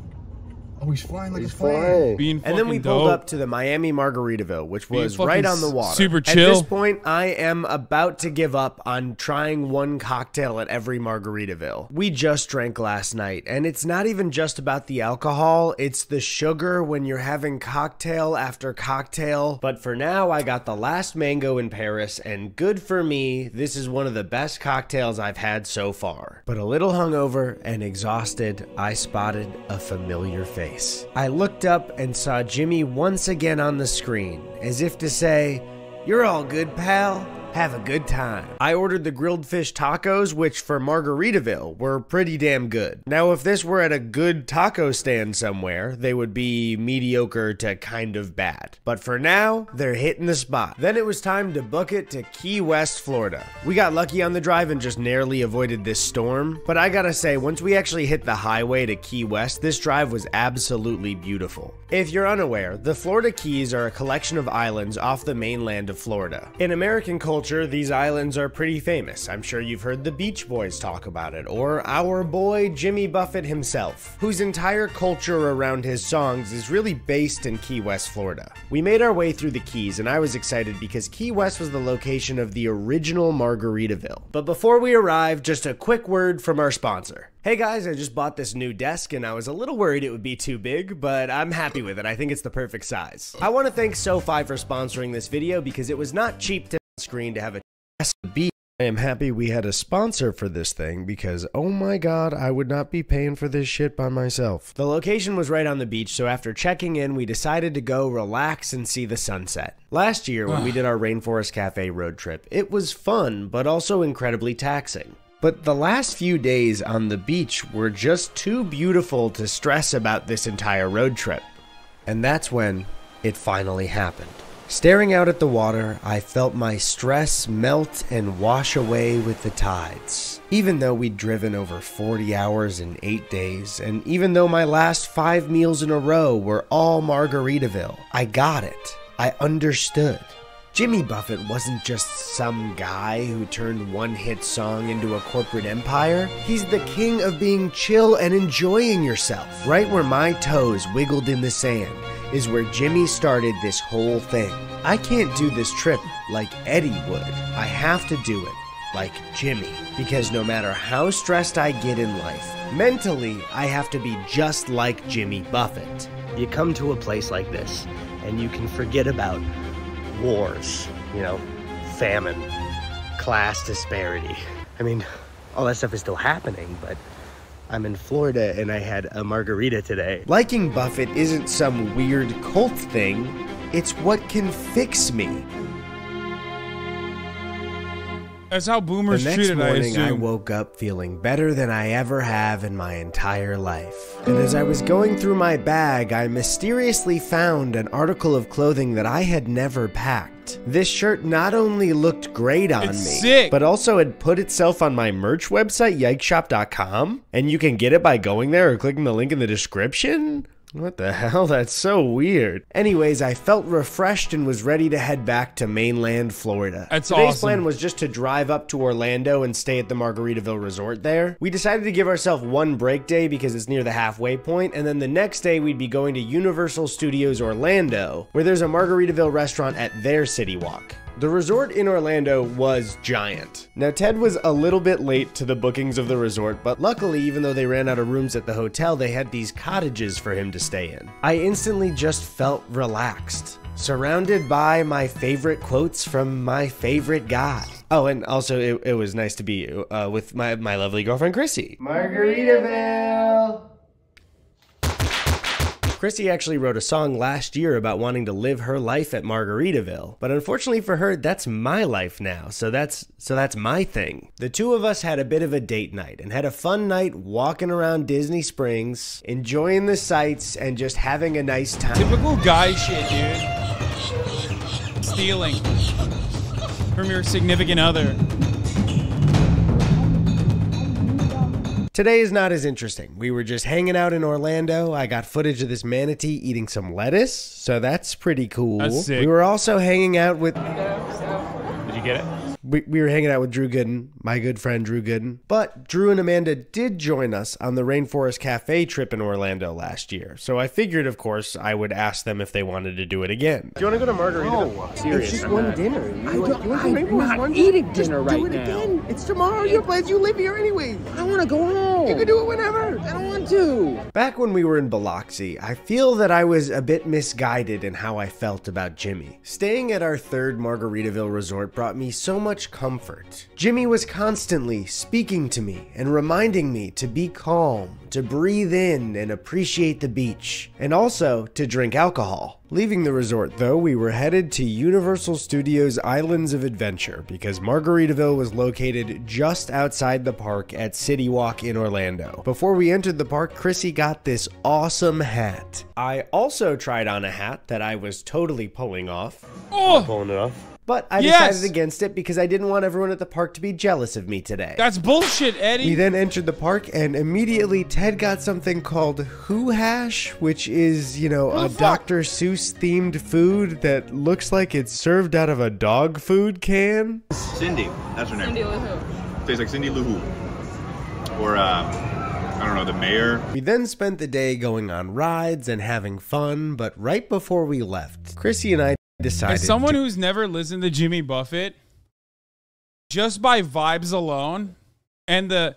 Oh, he's flying like a plane. Being And then we fucking pulled dope. up to the Miami Margaritaville, which Being was right fucking on the water. super At chill. this point, I am about to give up on trying one cocktail at every Margaritaville. We just drank last night, and it's not even just about the alcohol, it's the sugar when you're having cocktail after cocktail. But for now, I got the last mango in Paris, and good for me, this is one of the best cocktails I've had so far. But a little hungover and exhausted, I spotted a familiar face. I looked up and saw Jimmy once again on the screen, as if to say, "You're all good, pal. Have a good time." I ordered the grilled fish tacos, which for Margaritaville were pretty damn good. Now, if this were at a good taco stand somewhere, they would be mediocre to kind of bad. But for now, they're hitting the spot. Then it was time to book it to Key West, Florida. We got lucky on the drive and just narrowly avoided this storm. But I gotta say, once we actually hit the highway to Key West, this drive was absolutely beautiful. If you're unaware, the Florida Keys are a collection of islands off the mainland of Florida. In American culture, these islands are pretty famous. I'm sure you've heard the Beach Boys talk about it, or our boy Jimmy Buffett himself, whose entire culture around his songs is really based in Key West, Florida. We made our way through the Keys, and I was excited because Key West was the location of the original Margaritaville. But before we arrived, just a quick word from our sponsor. Hey guys, I just bought this new desk and I was a little worried it would be too big, but I'm happy with it. I think it's the perfect size. I want to thank SoFi for sponsoring this video because it was not cheap to screen to have a desk be. I am happy we had a sponsor for this thing because, oh my god, I would not be paying for this shit by myself. The location was right on the beach, so after checking in, we decided to go relax and see the sunset. Last year, when we did our Rainforest Cafe road trip, it was fun, but also incredibly taxing. But the last few days on the beach were just too beautiful to stress about this entire road trip. And that's when it finally happened. Staring out at the water, I felt my stress melt and wash away with the tides. Even though we'd driven over 40 hours in 8 days, and even though my last 5 meals in a row were all Margaritaville, I got it. I understood. Jimmy Buffett wasn't just some guy who turned one-hit song into a corporate empire. He's the king of being chill and enjoying yourself. Right where my toes wiggled in the sand is where Jimmy started this whole thing. I can't do this trip like Eddy would. I have to do it like Jimmy. Because no matter how stressed I get in life, mentally, I have to be just like Jimmy Buffett. You come to a place like this, and you can forget about wars, famine, class disparity. I mean, all that stuff is still happening, but I'm in Florida and I had a margarita today. Liking Buffett isn't some weird cult thing. It's what can fix me. That's how boomers The treat next it, I morning, I assume. woke up feeling better than I ever have in my entire life. And as I was going through my bag, I mysteriously found an article of clothing that I had never packed. This shirt not only looked great on me, sick. but also had put itself on my merch website, yikeshop.com. And you can get it by going there or clicking the link in the description. What the hell? That's so weird. Anyways, I felt refreshed and was ready to head back to mainland Florida. That's Today's awesome. plan was just to drive up to Orlando and stay at the Margaritaville Resort there. We decided to give ourselves one break day because it's near the halfway point, and then the next day we'd be going to Universal Studios Orlando, where there's a Margaritaville restaurant at their City Walk. The resort in Orlando was giant. Now, Ted was a little bit late to the bookings of the resort, but luckily, even though they ran out of rooms at the hotel, they had these cottages for him to stay in. I instantly just felt relaxed, surrounded by my favorite quotes from my favorite guy. Oh, and also, it was nice to be with my lovely girlfriend, Chrissy. Margaritaville! Chrissy actually wrote a song last year about wanting to live her life at Margaritaville, but unfortunately for her, that's my life now, so that's my thing. The two of us had a bit of a date night and had a fun night walking around Disney Springs, enjoying the sights and just having a nice time. Typical guy shit, dude. Stealing from your significant other. Today is not as interesting. We were just hanging out in Orlando. I got footage of this manatee eating some lettuce, so that's pretty cool. That's sick. We were also hanging out with... Did you get it? We were hanging out with Drew Gooden, my good friend Drew Gooden. But Drew and Amanda did join us on the Rainforest Cafe trip in Orlando last year. So I figured, of course, I would ask them if they wanted to do it again. Do you want to go to Margaritaville? No, Serious. it's just one dinner. I'm not eating dinner right do it now. again. It's tomorrow. Your plans. You live here anyway. I want to go home. You can do it whenever. I don't want to. Back when we were in Biloxi, I feel that I was a bit misguided in how I felt about Jimmy. Staying at our third Margaritaville resort brought me so much comfort. Jimmy was constantly speaking to me and reminding me to be calm, to breathe in and appreciate the beach, and also to drink alcohol. Leaving the resort, though, we were headed to Universal Studios Islands of Adventure because Margaritaville was located just outside the park at City Walk in Orlando. Before we entered the park, Chrissy got this awesome hat. I also tried on a hat that I was totally pulling off. Oh, Pulling it off. But I Yes! decided against it because I didn't want everyone at the park to be jealous of me today. that's bullshit, We Eddie. then entered the park and immediately Ted got something called Who Hash, which is, you know, a Dr. Seuss themed food that looks like it's served out of a dog food can. Cindy, that's her name. Cindy Lou Who. Tastes like Cindy Lou Who. Or, I don't know, the mayor. We then spent the day going on rides and having fun, but right before we left, Chrissy and I decided As someone to who's never listened to Jimmy Buffett, just by vibes alone, and the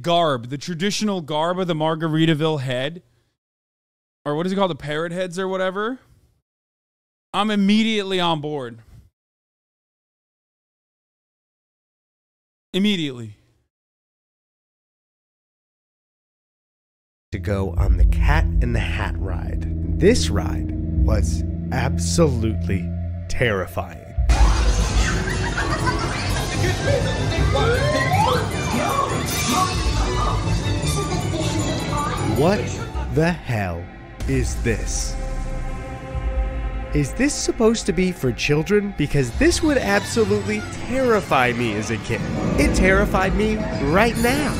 garb, the traditional garb of the Margaritaville head, or what is it called, the parrot heads or whatever, I'm immediately on board. Immediately. to go on the Cat in the Hat ride. This ride was absolutely terrifying. What the hell is this? Is this supposed to be for children? Because this would absolutely terrify me as a kid. It terrified me right now.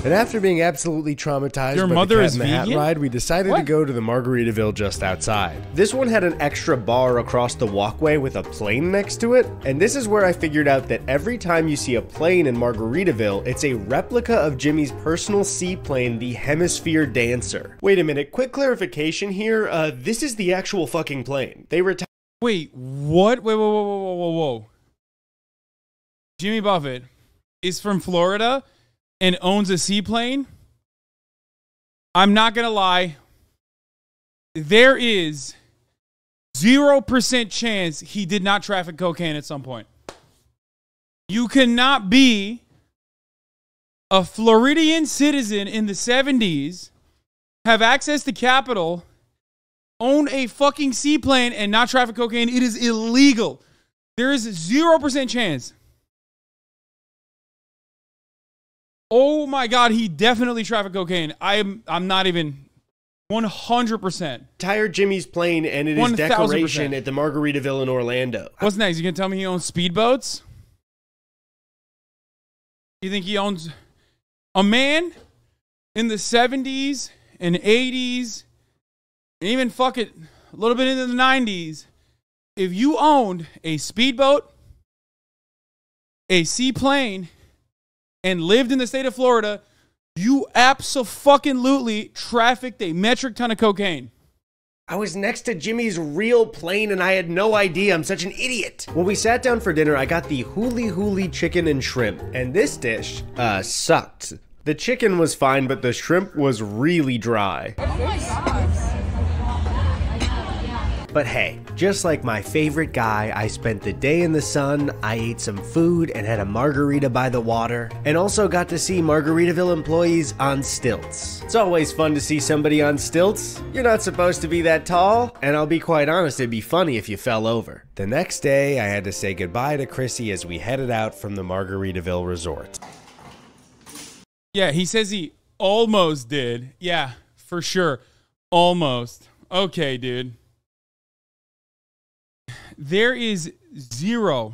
And after being absolutely traumatized Your by mother the Cat is in the Hat vegan? ride, we decided to What? go to the Margaritaville just outside. This one had an extra bar across the walkway with a plane next to it, and this is where I figured out that every time you see a plane in Margaritaville, it's a replica of Jimmy's personal seaplane, the Hemisphere Dancer. Wait a minute, quick clarification here. This is the actual fucking plane. They retired. Wait, what? Wait, whoa, whoa, whoa, whoa, whoa, whoa. Jimmy Buffett is from Florida and owns a seaplane? I'm not going to lie. There is 0% chance he did not traffic cocaine at some point. You cannot be a Floridian citizen in the 70s, have access to capital, own a fucking seaplane, and not traffic cocaine. It is illegal. There is 0% chance. Oh my God, he definitely trafficked cocaine. I'm not even 100%. Tired Jimmy's plane and it is 1000%. decoration at the Margaritaville in Orlando. What's next? You gonna tell me he owns speedboats? You think he owns a man in the 70s and 80s, and even fuck it, a little bit into the 90s? If you owned a speedboat, a seaplane, and lived in the state of Florida, you abso-fucking-lutely trafficked a metric ton of cocaine. I was next to Jimmy's real plane and I had no idea. I'm such an idiot. When we sat down for dinner, I got the huli huli chicken and shrimp, and this dish sucked. The chicken was fine, but the shrimp was really dry. Oh my gosh. But hey, just like my favorite guy, I spent the day in the sun, I ate some food and had a margarita by the water, and also got to see Margaritaville employees on stilts. It's always fun to see somebody on stilts. You're not supposed to be that tall, and I'll be quite honest, it'd be funny if you fell over. The next day, I had to say goodbye to Chrissy as we headed out from the Margaritaville resort. Yeah, he says he almost did. Yeah, for sure. Almost. Okay, dude. There is 0,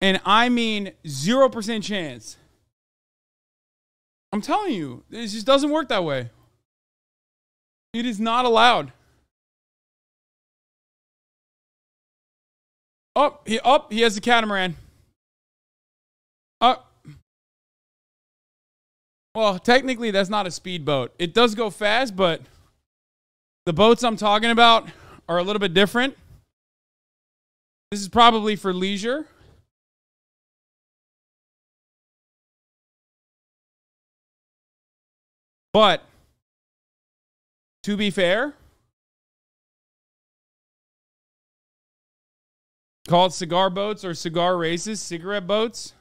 and I mean 0% chance. I'm telling you, it just doesn't work that way. It is not allowed. He has a catamaran. Well, technically, that's not a speedboat. It does go fast, but the boats I'm talking about are a little bit different. This is probably for leisure. But, to be fair, called cigar boats or cigar races, cigarette boats.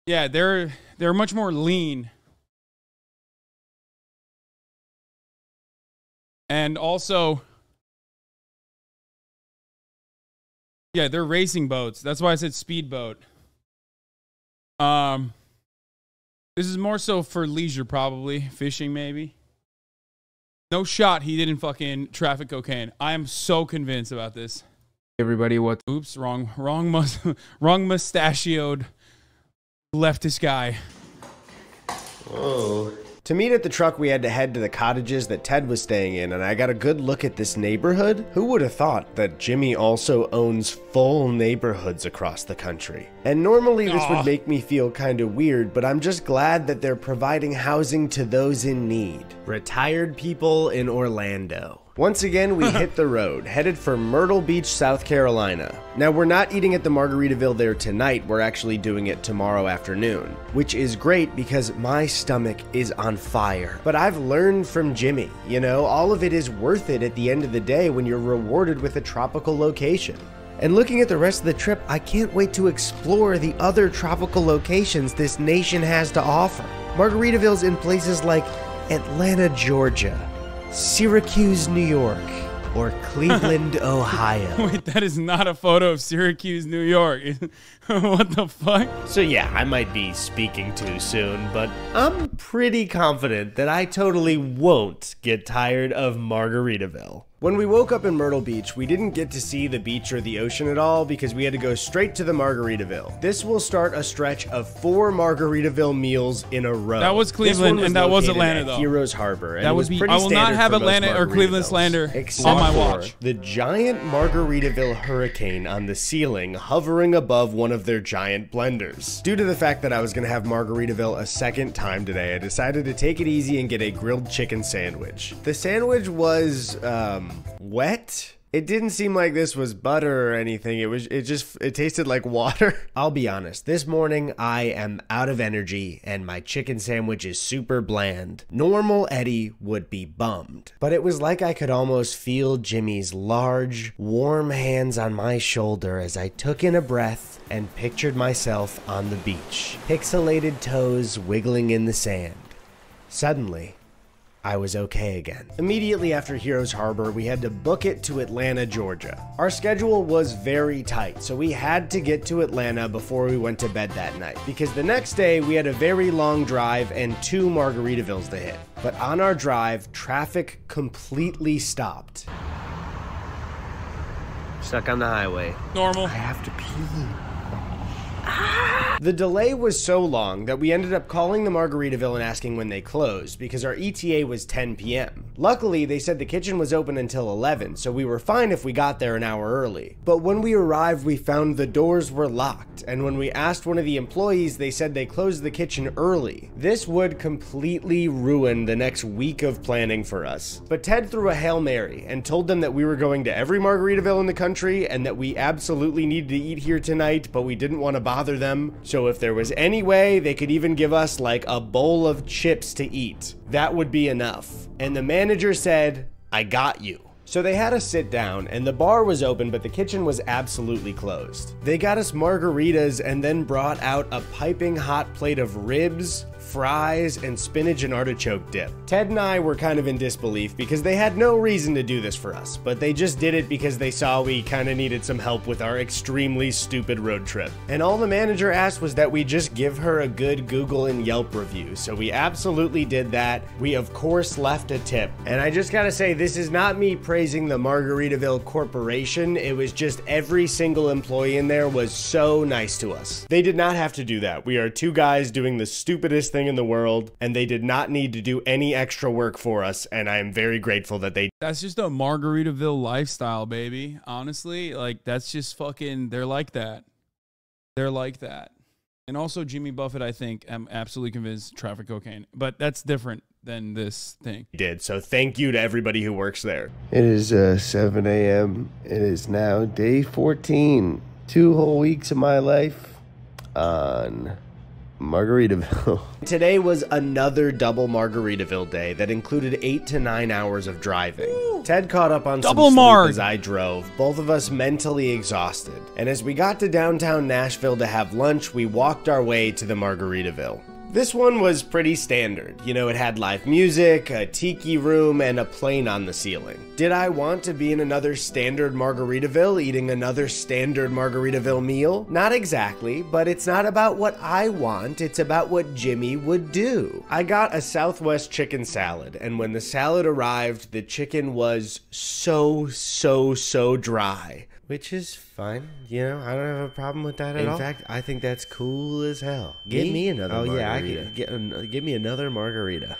Yeah, they're much more lean. And also, yeah, they're racing boats. That's why I said speedboat. This is more so for leisure, probably. Fishing, maybe. No shot he didn't fucking traffic cocaine. I am so convinced about this. Everybody, what? Oops, wrong mustachioed leftist guy. Whoa. To meet at the truck, we had to head to the cottages that Ted was staying in, and I got a good look at this neighborhood. Who would have thought that Jimmy also owns full neighborhoods across the country? And normally this would make me feel kind of weird, but I'm just glad that they're providing housing to those in need. Retired people in Orlando. Once again, we hit the road, headed for Myrtle Beach, South Carolina. Now, we're not eating at the Margaritaville there tonight, we're actually doing it tomorrow afternoon, which is great because my stomach is on fire. But I've learned from Jimmy, you know, all of it is worth it at the end of the day when you're rewarded with a tropical location. And looking at the rest of the trip, I can't wait to explore the other tropical locations this nation has to offer. Margaritaville's in places like Atlanta, Georgia, Syracuse, New York, or Cleveland, Ohio. Wait, that is not a photo of Syracuse, New York. What the fuck? So yeah, I might be speaking too soon, but I'm pretty confident that I totally won't get tired of Margaritaville. When we woke up in Myrtle Beach, we didn't get to see the beach or the ocean at all because we had to go straight to the Margaritaville. This will start a stretch of 4 Margaritaville meals in a row. That was Cleveland and that was Atlanta, at though. Heroes Harbor. And that it would was be. pretty I will not standard have for most Atlanta or Cleveland Margaritavilles, slander except on my for watch. The giant Margaritaville hurricane on the ceiling hovering above one of their giant blenders. Due to the fact that I was going to have Margaritaville a second time today, I decided to take it easy and get a grilled chicken sandwich. The sandwich was, wet. It didn't seem like this was butter or anything. It tasted like water. I'll be honest, this morning I am out of energy and my chicken sandwich is super bland. Normal Eddy would be bummed. But it was like I could almost feel Jimmy's large, warm hands on my shoulder as I took in a breath and pictured myself on the beach. Pixelated toes wiggling in the sand. Suddenly, I was okay again. Immediately after Heroes Harbor, we had to book it to Atlanta, Georgia. Our schedule was very tight, so we had to get to Atlanta before we went to bed that night, because the next day we had a very long drive and 2 Margaritavilles to hit. But on our drive, traffic completely stopped. Stuck on the highway. Normal. I have to pee. The delay was so long that we ended up calling the Margaritaville and asking when they closed, because our ETA was 10 p.m. Luckily, they said the kitchen was open until 11, so we were fine if we got there an hour early. But when we arrived, we found the doors were locked, and when we asked one of the employees, they said they closed the kitchen early. This would completely ruin the next week of planning for us. But Ted threw a Hail Mary and told them that we were going to every Margaritaville in the country and that we absolutely needed to eat here tonight, but we didn't want to bother them. So if there was any way they could even give us like a bowl of chips to eat, that would be enough. And the manager said, "I got you." So they had us sit down, and the bar was open, but the kitchen was absolutely closed. They got us margaritas and then brought out a piping hot plate of ribs, fries, and spinach and artichoke dip. Ted and I were kind of in disbelief because they had no reason to do this for us, but they just did it because they saw we kind of needed some help with our extremely stupid road trip. And all the manager asked was that we just give her a good Google and Yelp review, so we absolutely did that. We of course left a tip. And I just gotta say, this is not me praising the Margaritaville Corporation, it was just every single employee in there was so nice to us. They did not have to do that. We are 2 guys doing the stupidest thing in the world, and they did not need to do any extra work for us, and I am very grateful that they. That's just a Margaritaville lifestyle, baby. Honestly, like, that's just fucking, they're like that. They're like that. And also Jimmy Buffett, I think, I'm absolutely convinced, traffic cocaine, but that's different than this thing. Did. So thank you to everybody who works there. It is 7 a.m. It is now day 14. 2 whole weeks of my life on Margaritaville. Today was another double Margaritaville day that included 8 to 9 hours of driving. Ooh. Ted caught up on double some marg sleep as I drove, both of us mentally exhausted. And as we got to downtown Nashville to have lunch, we walked our way to the Margaritaville. This one was pretty standard. You know, it had live music, a tiki room, and a plane on the ceiling. Did I want to be in another standard Margaritaville eating another standard Margaritaville meal? Not exactly, but it's not about what I want, it's about what Jimmy would do. I got a Southwest chicken salad, and when the salad arrived, the chicken was so dry. Which is fine, you know, I don't have a problem with that at all. In fact, I think that's cool as hell. Give me another margarita. Yeah, I could give me another margarita.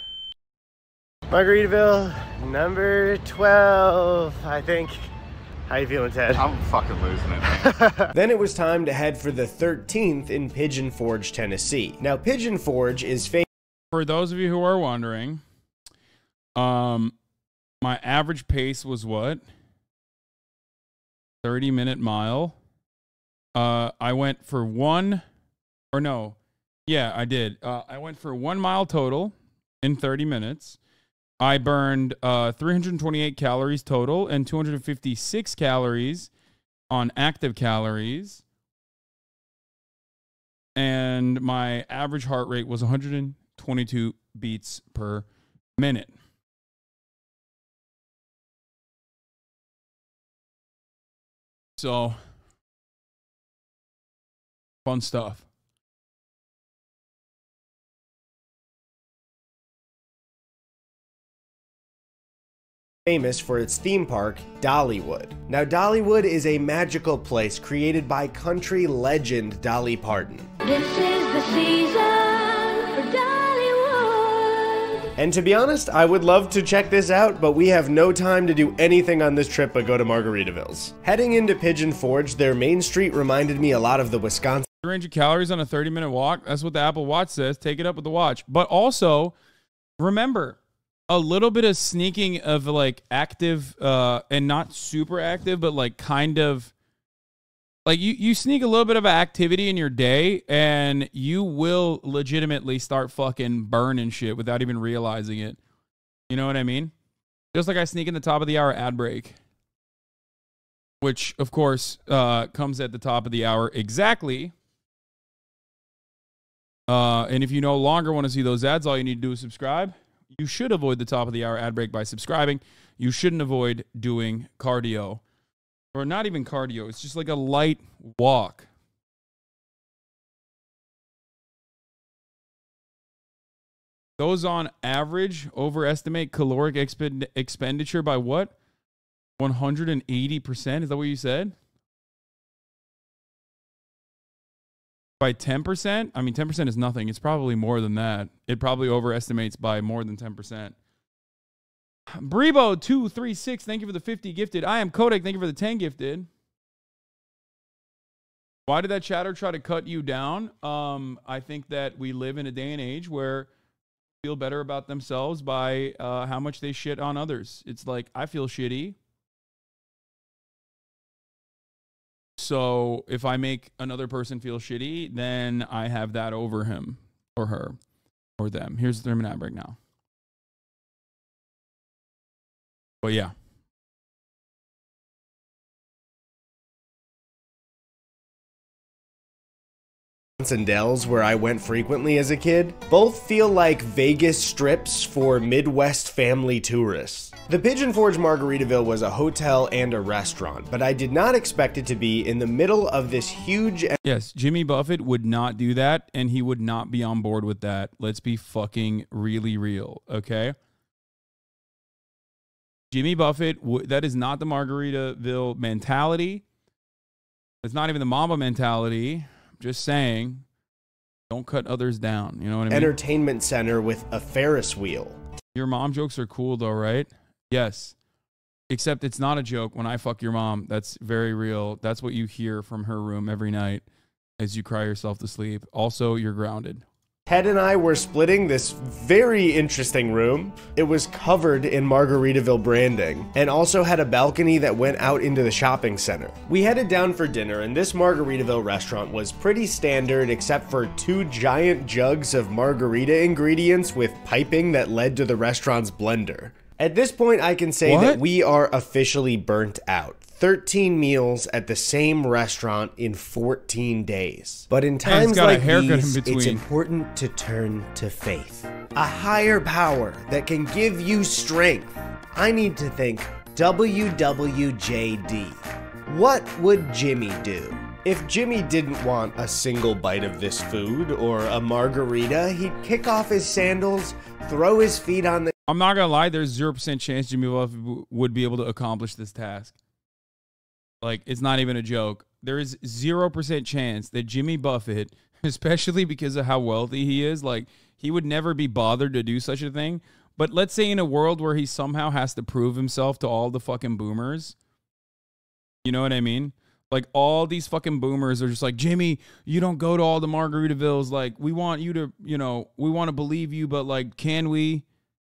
Margaritaville, number 12, I think. How you feeling, Ted? I'm fucking losing it, man. Then it was time to head for the 13th in Pigeon Forge, Tennessee. Now, Pigeon Forge is famous. For those of you who are wondering, my average pace was what? 30-minute mile. I went for I did. I went for 1 mile total in 30 minutes. I burned 328 calories total and 256 calories on active calories. And my average heart rate was 122 beats per minute. So, fun stuff. Famous for its theme park, Dollywood. Now, Dollywood is a magical place created by country legend Dolly Parton. This is the season for Dollywood. And to be honest, I would love to check this out, but we have no time to do anything on this trip but go to Margaritavilles. Heading into Pigeon Forge, their main street reminded me a lot of the Wisconsin. 300 calories on a 30-minute walk. That's what the Apple Watch says. Take it up with the watch. But also, remember, a little bit of sneaking of like active and not super active, but like kind of like you sneak a little bit of activity in your day and you will legitimately start fucking burning shit without even realizing it. You know what I mean? Just like I sneak in the top of the hour ad break, which of course comes at the top of the hour exactly. And if you no longer want to see those ads, all you need to do is subscribe. You should avoid the top of the hour ad break by subscribing. You shouldn't avoid doing cardio. Or not even cardio. It's just like a light walk. Those on average overestimate caloric expenditure by what? 180%? Is that what you said? By 10%? I mean, 10% is nothing. It's probably more than that. It probably overestimates by more than 10%. Brebo236, thank you for the 50 gifted. I am Kodak, thank you for the 10 gifted. Why did that chatter try to cut you down? I think that we live in a day and age where feel better about themselves by how much they shit on others. It's like, I feel shitty. So if I make another person feel shitty, then I have that over him or her or them. Here's the ad break now. But yeah. And Dells, where I went frequently as a kid, both feel like Vegas strips for Midwest family tourists. The Pigeon Forge Margaritaville was a hotel and a restaurant, but I did not expect it to be in the middle of this huge... Yes, Jimmy Buffett would not do that, and he would not be on board with that. Let's be fucking really real, okay? Jimmy Buffett, that is not the Margaritaville mentality. It's not even the Mamba mentality. Just saying, don't cut others down. You know what I mean? Entertainment center with a Ferris wheel. Your mom jokes are cool though, right? Yes. Except it's not a joke. When I fuck your mom, that's very real. That's what you hear from her room every night as you cry yourself to sleep. Also, you're grounded. Ted and I were splitting this very interesting room. It was covered in Margaritaville branding and also had a balcony that went out into the shopping center. We headed down for dinner, and this Margaritaville restaurant was pretty standard except for 2 giant jugs of margarita ingredients with piping that led to the restaurant's blender. At this point, I can say that we are officially burnt out. 13 meals at the same restaurant in 14 days. But in times like these, it's important to turn to faith. A higher power that can give you strength. I need to think WWJD. What would Jimmy do? If Jimmy didn't want a single bite of this food or a margarita, he'd kick off his sandals, throw his feet on the... I'm not gonna lie, there's 0% chance Jimmy Buffett would be able to accomplish this task. Like, it's not even a joke. There is 0% chance that Jimmy Buffett, especially because of how wealthy he is, like, he would never be bothered to do such a thing. But let's say in a world where he somehow has to prove himself to all the fucking boomers. You know what I mean? Like, all these fucking boomers are just like, Jimmy, you don't go to all the Margaritavilles. Like, we want you to, you know, we want to believe you, but, like, can we?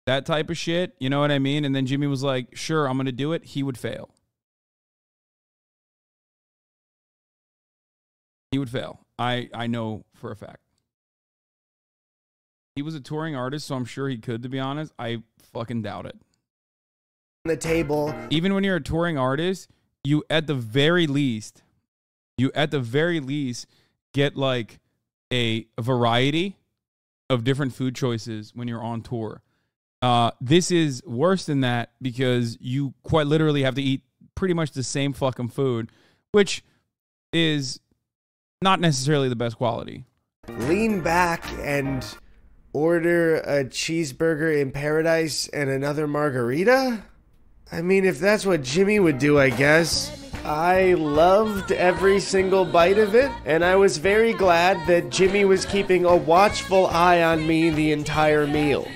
That type of shit. You know what I mean? And then Jimmy was like, sure, I'm going to do it. He would fail. He would fail. I know for a fact. He was a touring artist, so I'm sure he could, to be honest. I fucking doubt it. The table. Even when you're a touring artist, you at the very least get like a variety of different food choices when you're on tour. This is worse than that because you quite literally have to eat pretty much the same fucking food, which is not necessarily the best quality. Lean back and order a cheeseburger in paradise and another margarita? I mean, if that's what Jimmy would do, I guess. I loved every single bite of it, and I was very glad that Jimmy was keeping a watchful eye on me the entire meal.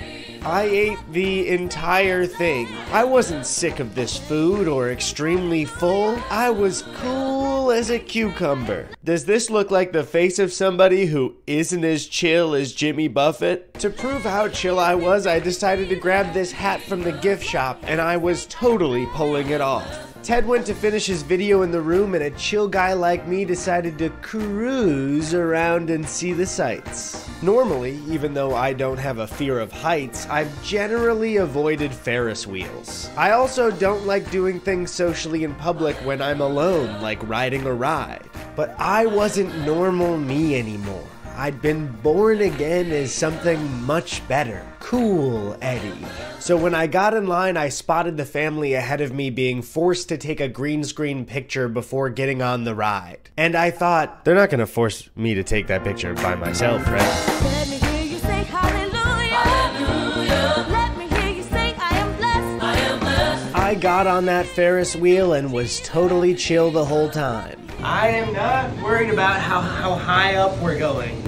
I ate the entire thing. I wasn't sick of this food or extremely full. I was cool chill as a cucumber. Does this look like the face of somebody who isn't as chill as Jimmy Buffett? To prove how chill I was, I decided to grab this hat from the gift shop, and I was totally pulling it off. Ted went to finish his video in the room, and a chill guy like me decided to cruise around and see the sights. Normally, even though I don't have a fear of heights, I've generally avoided Ferris wheels. I also don't like doing things socially in public when I'm alone, like riding a ride. But I wasn't normal me anymore. I'd been born again as something much better. Cool Eddie. So when I got in line, I spotted the family ahead of me being forced to take a green screen picture before getting on the ride. And I thought, they're not gonna force me to take that picture by myself, right? Let me hear you say hallelujah. Hallelujah. Let me hear you say I am blessed. I am blessed. I got on that Ferris wheel and was totally chill the whole time. I am not worried about how high up we're going.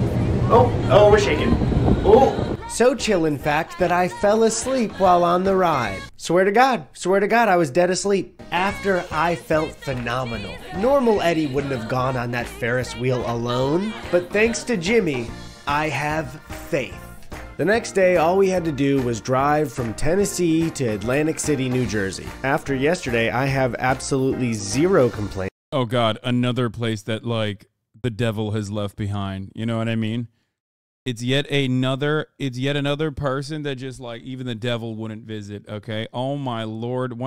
Oh, we're shaking. Oh. So chill, in fact, that I fell asleep while on the ride. Swear to God, I was dead asleep. After I felt phenomenal. Normal Eddie wouldn't have gone on that Ferris wheel alone, but thanks to Jimmy, I have faith. The next day, all we had to do was drive from Tennessee to Atlantic City, New Jersey. After yesterday, I have absolutely zero complaints. Oh God, another place that like the devil has left behind. You know what I mean? It's yet another person that just like even the devil wouldn't visit. Okay. Oh my Lord.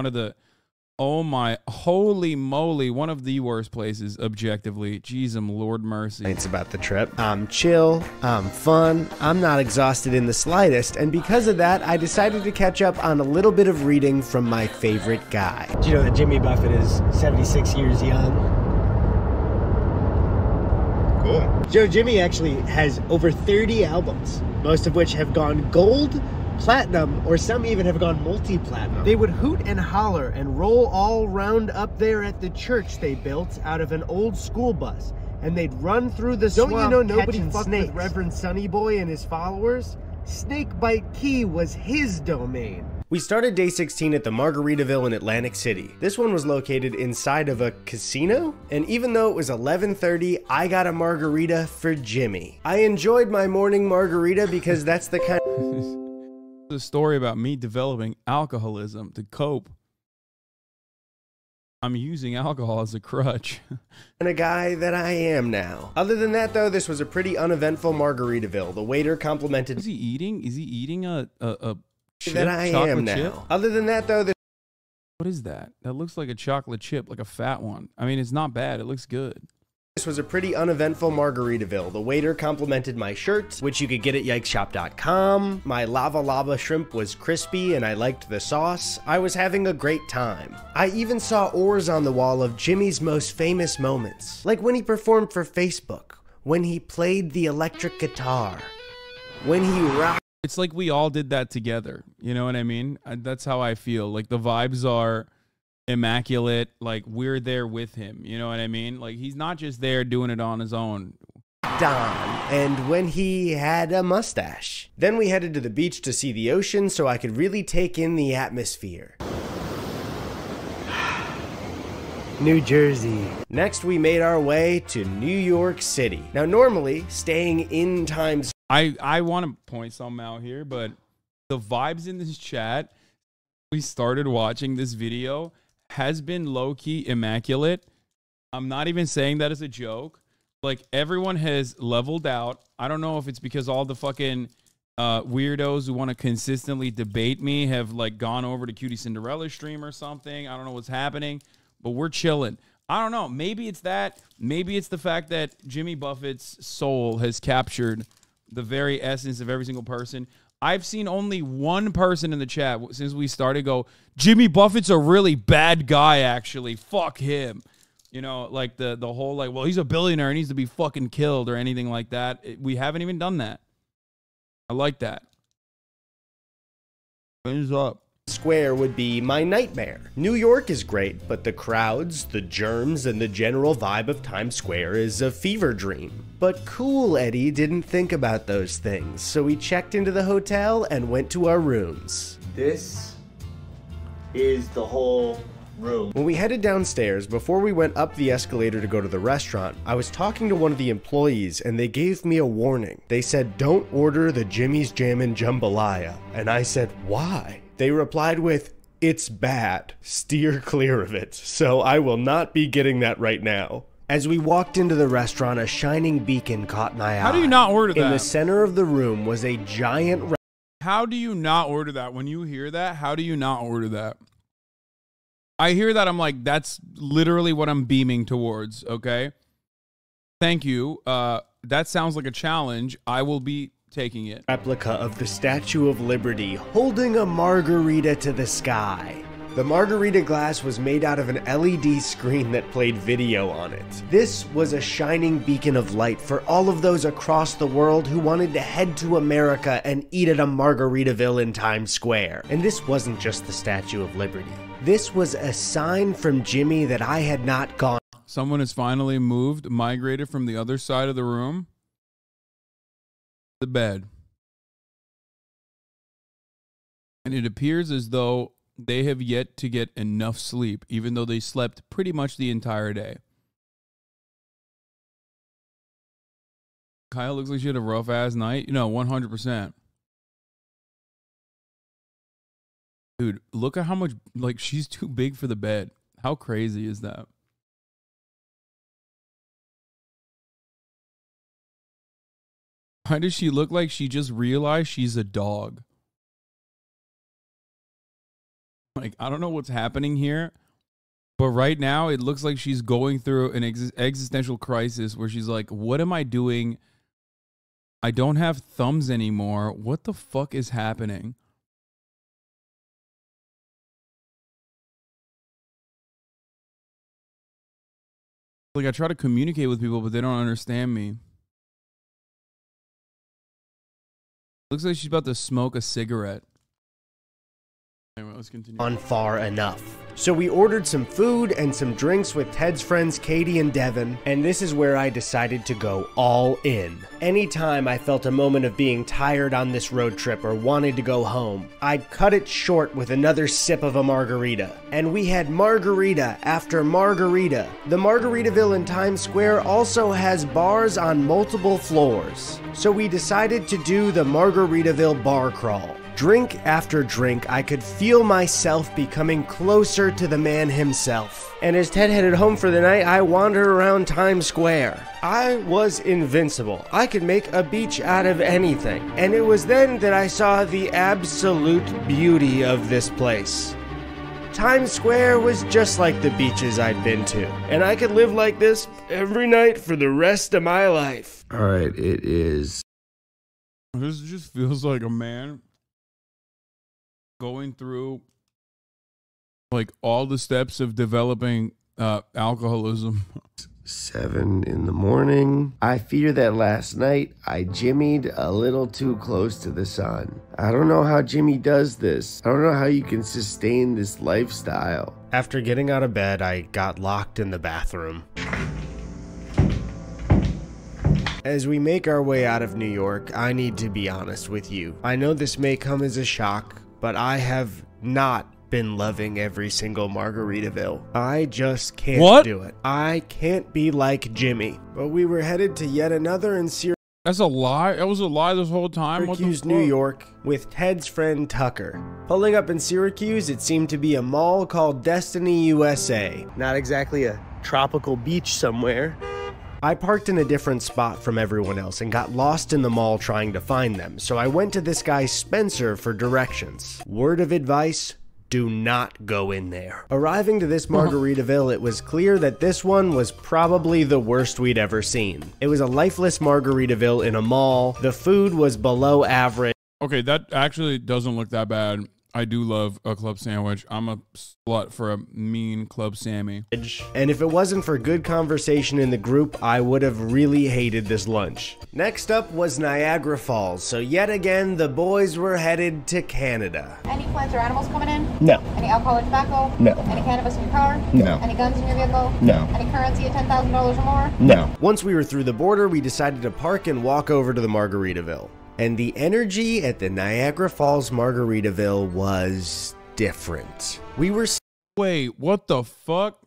Oh my holy moly. One of the worst places objectively. Jeez, Lord mercy. It's about the trip. I'm chill. I'm fun. I'm not exhausted in the slightest. And because of that, I decided to catch up on a little bit of reading from my favorite guy. Do you know that Jimmy Buffett is 76 years young? Cool. Jimmy actually has over 30 albums, most of which have gone gold, platinum, or some even have gone multi-platinum. They would hoot and holler and roll all round up there at the church they built out of an old school bus, and they'd run through the swamp. Don't you know nobody fucked with Reverend Sonny Boy and his followers? Snakebite Key was his domain. We started day 16 at the Margaritaville in Atlantic City. This one was located inside of a casino, and even though it was 11:30, I got a margarita for Jimmy. I enjoyed my morning margarita because that's the kind The story about me developing alcoholism to cope. I'm using alcohol as a crutch. and a guy that I am now. Other than that, though, this was a pretty uneventful Margaritaville. The waiter complimented. Is he eating a chip, that I am now. Chip? Other than that, though, what is that? That looks like a chocolate chip, like a fat one. I mean, it's not bad. It looks good. this was a pretty uneventful Margaritaville. The waiter complimented my shirt, which you could get at yikeshop.com. My lava shrimp was crispy and I liked the sauce. I was having a great time. I even saw oars on the wall of Jimmy's most famous moments, like when he performed for Facebook, when he played the electric guitar, when he rocked. It's like we all did that together. You know what I mean? That's how I feel. Like the vibes are immaculate. Like we're there with him. You know what I mean? Like he's not just there doing it on his own. And when he had a mustache. Then we headed to the beach to see the ocean so I could really take in the atmosphere. New Jersey. Next, we made our way to New York City. Now, normally, staying in Times... I want to point something out here, but the vibes in this chat, we started watching this video, has been low-key immaculate. I'm not even saying that as a joke. Like, everyone has leveled out. I don't know if it's because all the fucking weirdos who want to consistently debate me have, like, gone over to Cutie Cinderella stream or something. I don't know what's happening. But we're chilling. I don't know. Maybe it's that. Maybe it's the fact that Jimmy Buffett's soul has captured the very essence of every single person. I've seen only one person in the chat since we started go, Jimmy Buffett's a really bad guy, actually. Fuck him. You know, like the whole, like, well, he's a billionaire. He needs to be fucking killed or anything like that. We haven't even done that. I like that. Thumbs up. Square would be my nightmare. New York is great, but the crowds, the germs, and the general vibe of Times Square is a fever dream. But cool Eddie didn't think about those things, so we checked into the hotel and went to our rooms. This is the whole room. When we headed downstairs, before we went up the escalator to go to the restaurant, I was talking to one of the employees and they gave me a warning. They said, don't order the Jimmy's Jammin' Jambalaya. And I said, why? They replied with, it's bad. Steer clear of it. So I will not be getting that right now. As we walked into the restaurant, a shining beacon caught my eye. How do you not order that? In the center of the room was a giant... How do you not order that? When you hear that, how do you not order that? I hear that, I'm like, that's literally what I'm beaming towards, okay? Thank you. That sounds like a challenge. I will be taking it. Replica of the Statue of Liberty holding a margarita to the sky. The margarita glass was made out of an LED screen that played video on it. This was a shining beacon of light for all of those across the world who wanted to head to America and eat at a Margaritaville in Times Square. And this wasn't just the Statue of Liberty. This was a sign from Jimmy that I had not gone. Someone has finally migrated from the other side of the room. The bed. And it appears as though they have yet to get enough sleep, even though they slept pretty much the entire day. Kyle looks like she had a rough ass night. 100%. Dude, look at how much, like, she's too big for the bed. How crazy is that? Why does she look like she just realized she's a dog? Like, I don't know what's happening here, but right now it looks like she's going through an existential crisis where she's like, what am I doing? I don't have thumbs anymore. What the fuck is happening? Like, I try to communicate with people, but they don't understand me. Looks like she's about to smoke a cigarette. Anyway, let's continue. On far enough. So we ordered some food and some drinks with Ted's friends Katie and Devin, and this is where I decided to go all in. Anytime I felt a moment of being tired on this road trip or wanted to go home, I'd cut it short with another sip of a margarita. And we had margarita after margarita. The Margaritaville in Times Square also has bars on multiple floors. So we decided to do the Margaritaville bar crawl. Drink after drink, I could feel myself becoming closer to the man himself. And as Ted headed home for the night, I wandered around Times Square. I was invincible. I could make a beach out of anything. And it was then that I saw the absolute beauty of this place. Times Square was just like the beaches I'd been to. And I could live like this every night for the rest of my life. All right, it is. This just feels like a man going through like all the steps of developing alcoholism. 7 in the morning. I fear that last night I jimmied a little too close to the sun. I don't know how Jimmy does this. I don't know how you can sustain this lifestyle. After getting out of bed, I got locked in the bathroom. As we make our way out of New York, I need to be honest with you. I know this may come as a shock, but I have not been loving every single Margaritaville. I just can't do it. I can't be like Jimmy. But we were headed to yet another in That's a lie? That was a lie this whole time? Syracuse, New York, with Ted's friend Tucker. Pulling up in Syracuse, it seemed to be a mall called Destiny USA. Not exactly a tropical beach somewhere. I parked in a different spot from everyone else and got lost in the mall trying to find them, so I went to this guy Spencer for directions. Word of advice, do not go in there. Arriving to this Margaritaville, it was clear that this one was probably the worst we'd ever seen. It was a lifeless Margaritaville in a mall. The food was below average. Okay, that actually doesn't look that bad. I do love a club sandwich. I'm a slut for a mean club Sammy. And if it wasn't for good conversation in the group, I would have really hated this lunch. Next up was Niagara Falls, so yet again, the boys were headed to Canada. Any plants or animals coming in? No. Any alcohol or tobacco? No. Any cannabis in your car? No. Any guns in your vehicle? No. Any currency of $10,000 or more? No. Once we were through the border, we decided to park and walk over to the Margaritaville. And the energy at the Niagara Falls Margaritaville was different. We were Wait, what the fuck?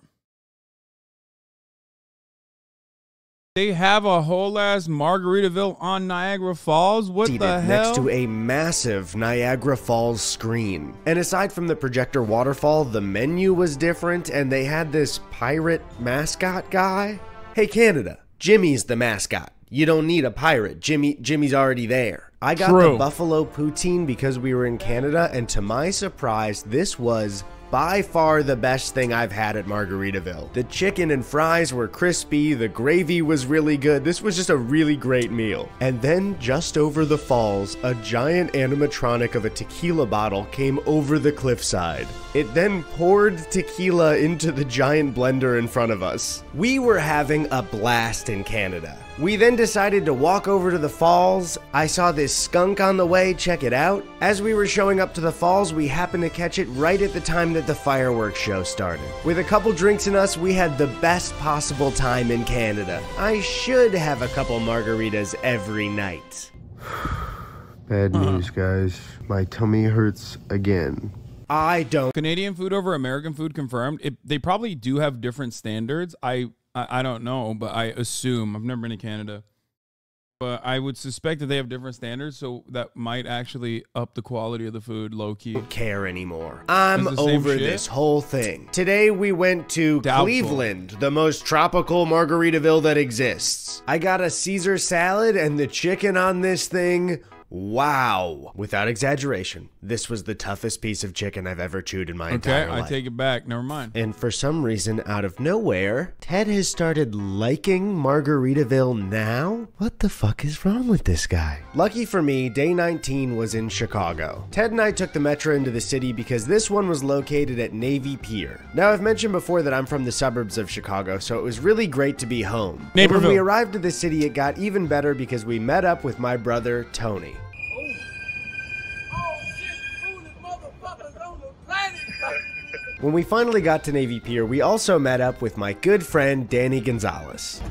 They have a whole ass Margaritaville on Niagara Falls? What the hell? Next to a massive Niagara Falls screen. And aside from the projector waterfall, the menu was different and they had this pirate mascot guy. Hey Canada, Jimmy's the mascot. You don't need a pirate. Jimmy's already there. I got the buffalo poutine because we were in Canada, and to my surprise, this was by far the best thing I've had at Margaritaville. The chicken and fries were crispy, the gravy was really good. This was just a really great meal. And then just over the falls, a giant animatronic of a tequila bottle came over the cliffside. It then poured tequila into the giant blender in front of us. We were having a blast in Canada. We then decided to walk over to the falls. I saw this skunk on the way, check it out. As we were showing up to the falls, we happened to catch it right at the time that the fireworks show started. With a couple drinks in us, we had the best possible time in Canada. I should have a couple margaritas every night. Bad news, guys. My tummy hurts again. I don't. Canadian food over American food confirmed. They probably do have different standards. I don't know, but I assume. I've never been to Canada. But I would suspect that they have different standards, so that might actually up the quality of the food low-key. Don't care anymore. I'm over this whole thing. Today we went to Cleveland, the most tropical Margaritaville that exists. I got a Caesar salad and the chicken on this thing. Wow. Without exaggeration, this was the toughest piece of chicken I've ever chewed in my entire life. Okay, I take it back. Never mind. And for some reason, out of nowhere, Ted has started liking Margaritaville now? What the fuck is wrong with this guy? Lucky for me, day 19 was in Chicago. Ted and I took the metro into the city because this one was located at Navy Pier. Now, I've mentioned before that I'm from the suburbs of Chicago, so it was really great to be home. And when we arrived at the city, it got even better because we met up with my brother, Tony. When we finally got to Navy Pier, we also met up with my good friend, Danny Gonzalez.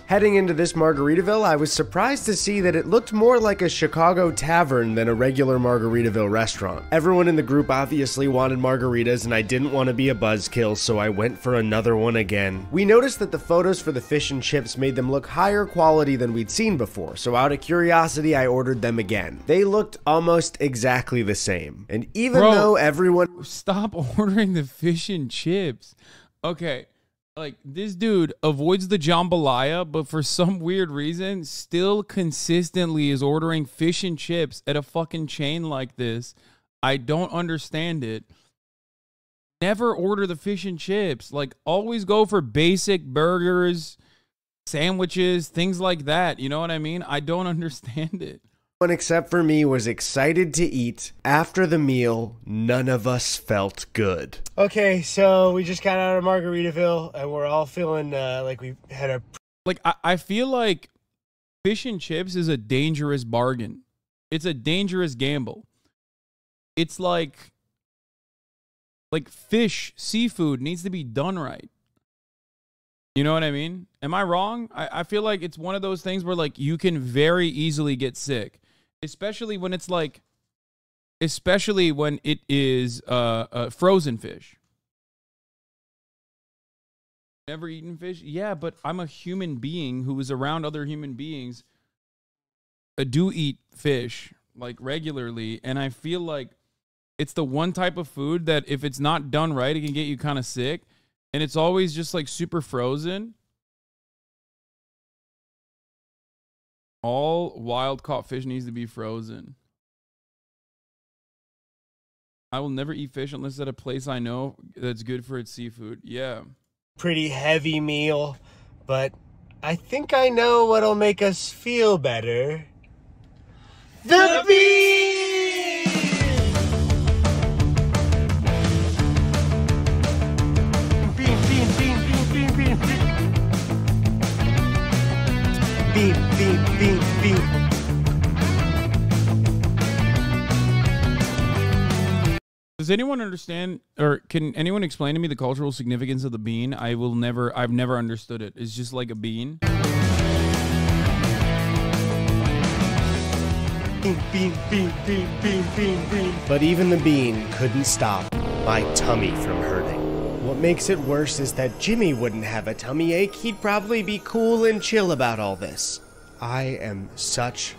Heading into this Margaritaville, I was surprised to see that it looked more like a Chicago tavern than a regular Margaritaville restaurant. Everyone in the group obviously wanted margaritas, and I didn't want to be a buzzkill, so I went for another one again. We noticed that the photos for the fish and chips made them look higher quality than we'd seen before, so out of curiosity, I ordered them again. They looked almost exactly the same. And even though everyone... Stop ordering the fish and chips. Okay. Like, this dude avoids the jambalaya, but for some weird reason, still consistently is ordering fish and chips at a fucking chain like this. I don't understand it. Never order the fish and chips. Like, always go for basic burgers, sandwiches, things like that. You know what I mean? I don't understand it. Everyone except for me was excited to eat. After the meal, none of us felt good. Okay, so we just got out of Margaritaville, and we're all feeling like we had a... Like, I feel like fish and chips is a dangerous bargain. It's a dangerous gamble. It's like fish, seafood needs to be done right. You know what I mean? Am I wrong? I feel like it's one of those things where, like, you can very easily get sick. Especially when it's like, especially when it is frozen fish. Never eaten fish? Yeah, but I'm a human being who is around other human beings do eat fish, like, regularly. And I feel like it's the one type of food that if it's not done right, it can get you kind of sick. And it's always just, like, super frozen. All wild caught fish needs to be frozen. I will never eat fish unless it's at a place I know that's good for its seafood. Yeah. Pretty heavy meal, but I think I know what'll make us feel better. The bean! Bean, bean, bean, bean, bean, bean, bean. Bean, bean, bean, bean. Does anyone understand, or can anyone explain to me the cultural significance of the bean? I've never understood it. It's just like a bean. Bean, bean, bean, bean, bean, bean, bean. But even the bean couldn't stop my tummy from hurting. What makes it worse is that Jimmy wouldn't have a tummy ache. He'd probably be cool and chill about all this. I am such...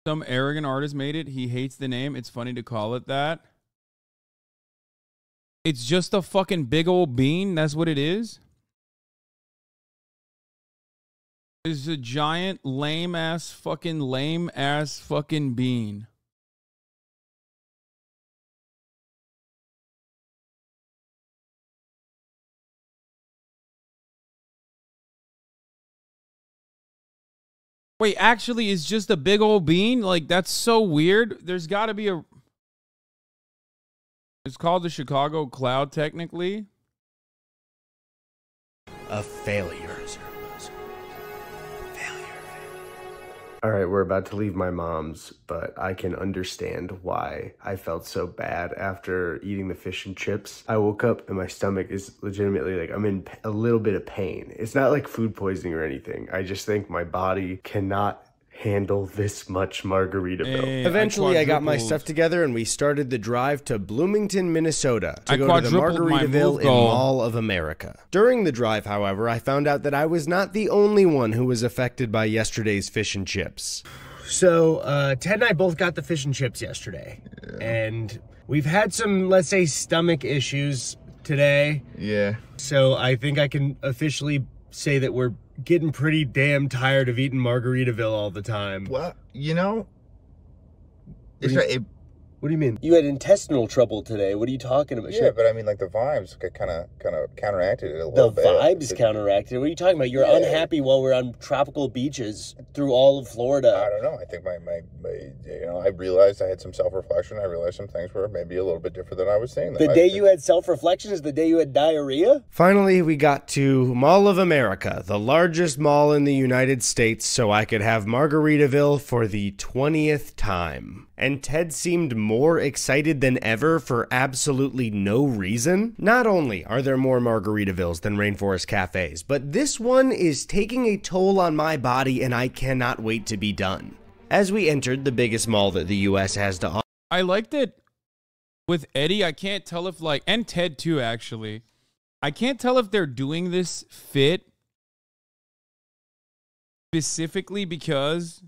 Some arrogant artist made it. He hates the name. It's funny to call it that. It's just a fucking big old bean. That's what it is. It's a giant lame ass fucking bean. Wait, actually, it's just a big old bean? Like, that's so weird. There's got to be a... It's called the Chicago Cloud, technically. A failure. All right, we're about to leave my mom's, but I can understand why I felt so bad after eating the fish and chips. I woke up and my stomach is legitimately like, I'm in a little bit of pain. It's not like food poisoning or anything. I just think my body cannot handle this much Margaritaville. Hey, Eventually, I got my stuff together and we started the drive to Bloomington, Minnesota to go to the Margaritaville in Mall of America. During the drive, however, I found out that I was not the only one who was affected by yesterday's fish and chips. So, Ted and I both got the fish and chips yesterday. Yeah. And we've had some, let's say, stomach issues today. Yeah. So I think I can officially say that we're getting pretty damn tired of eating Margaritaville all the time. Well, you know, what do you mean? You had intestinal trouble today. What are you talking about? Yeah, but I mean, like, the vibes kind of counteracted it a little bit. The vibes counteracted? What are you talking about? You're unhappy while we're on tropical beaches through all of Florida. I don't know. I think my you know, I realized I had some self-reflection. I realized some things were maybe a little bit different than I was saying. The day you had self-reflection is the day you had diarrhea? Finally, we got to Mall of America, the largest mall in the United States, so I could have Margaritaville for the 20th time. And Ted seemed more excited than ever for absolutely no reason. Not only are there more Margaritavilles than Rainforest Cafes, but this one is taking a toll on my body and I cannot wait to be done. As we entered the biggest mall that the US has to offer. I liked it with Eddy. I can't tell if like, and Ted too, actually. I can't tell if they're doing this fit specifically because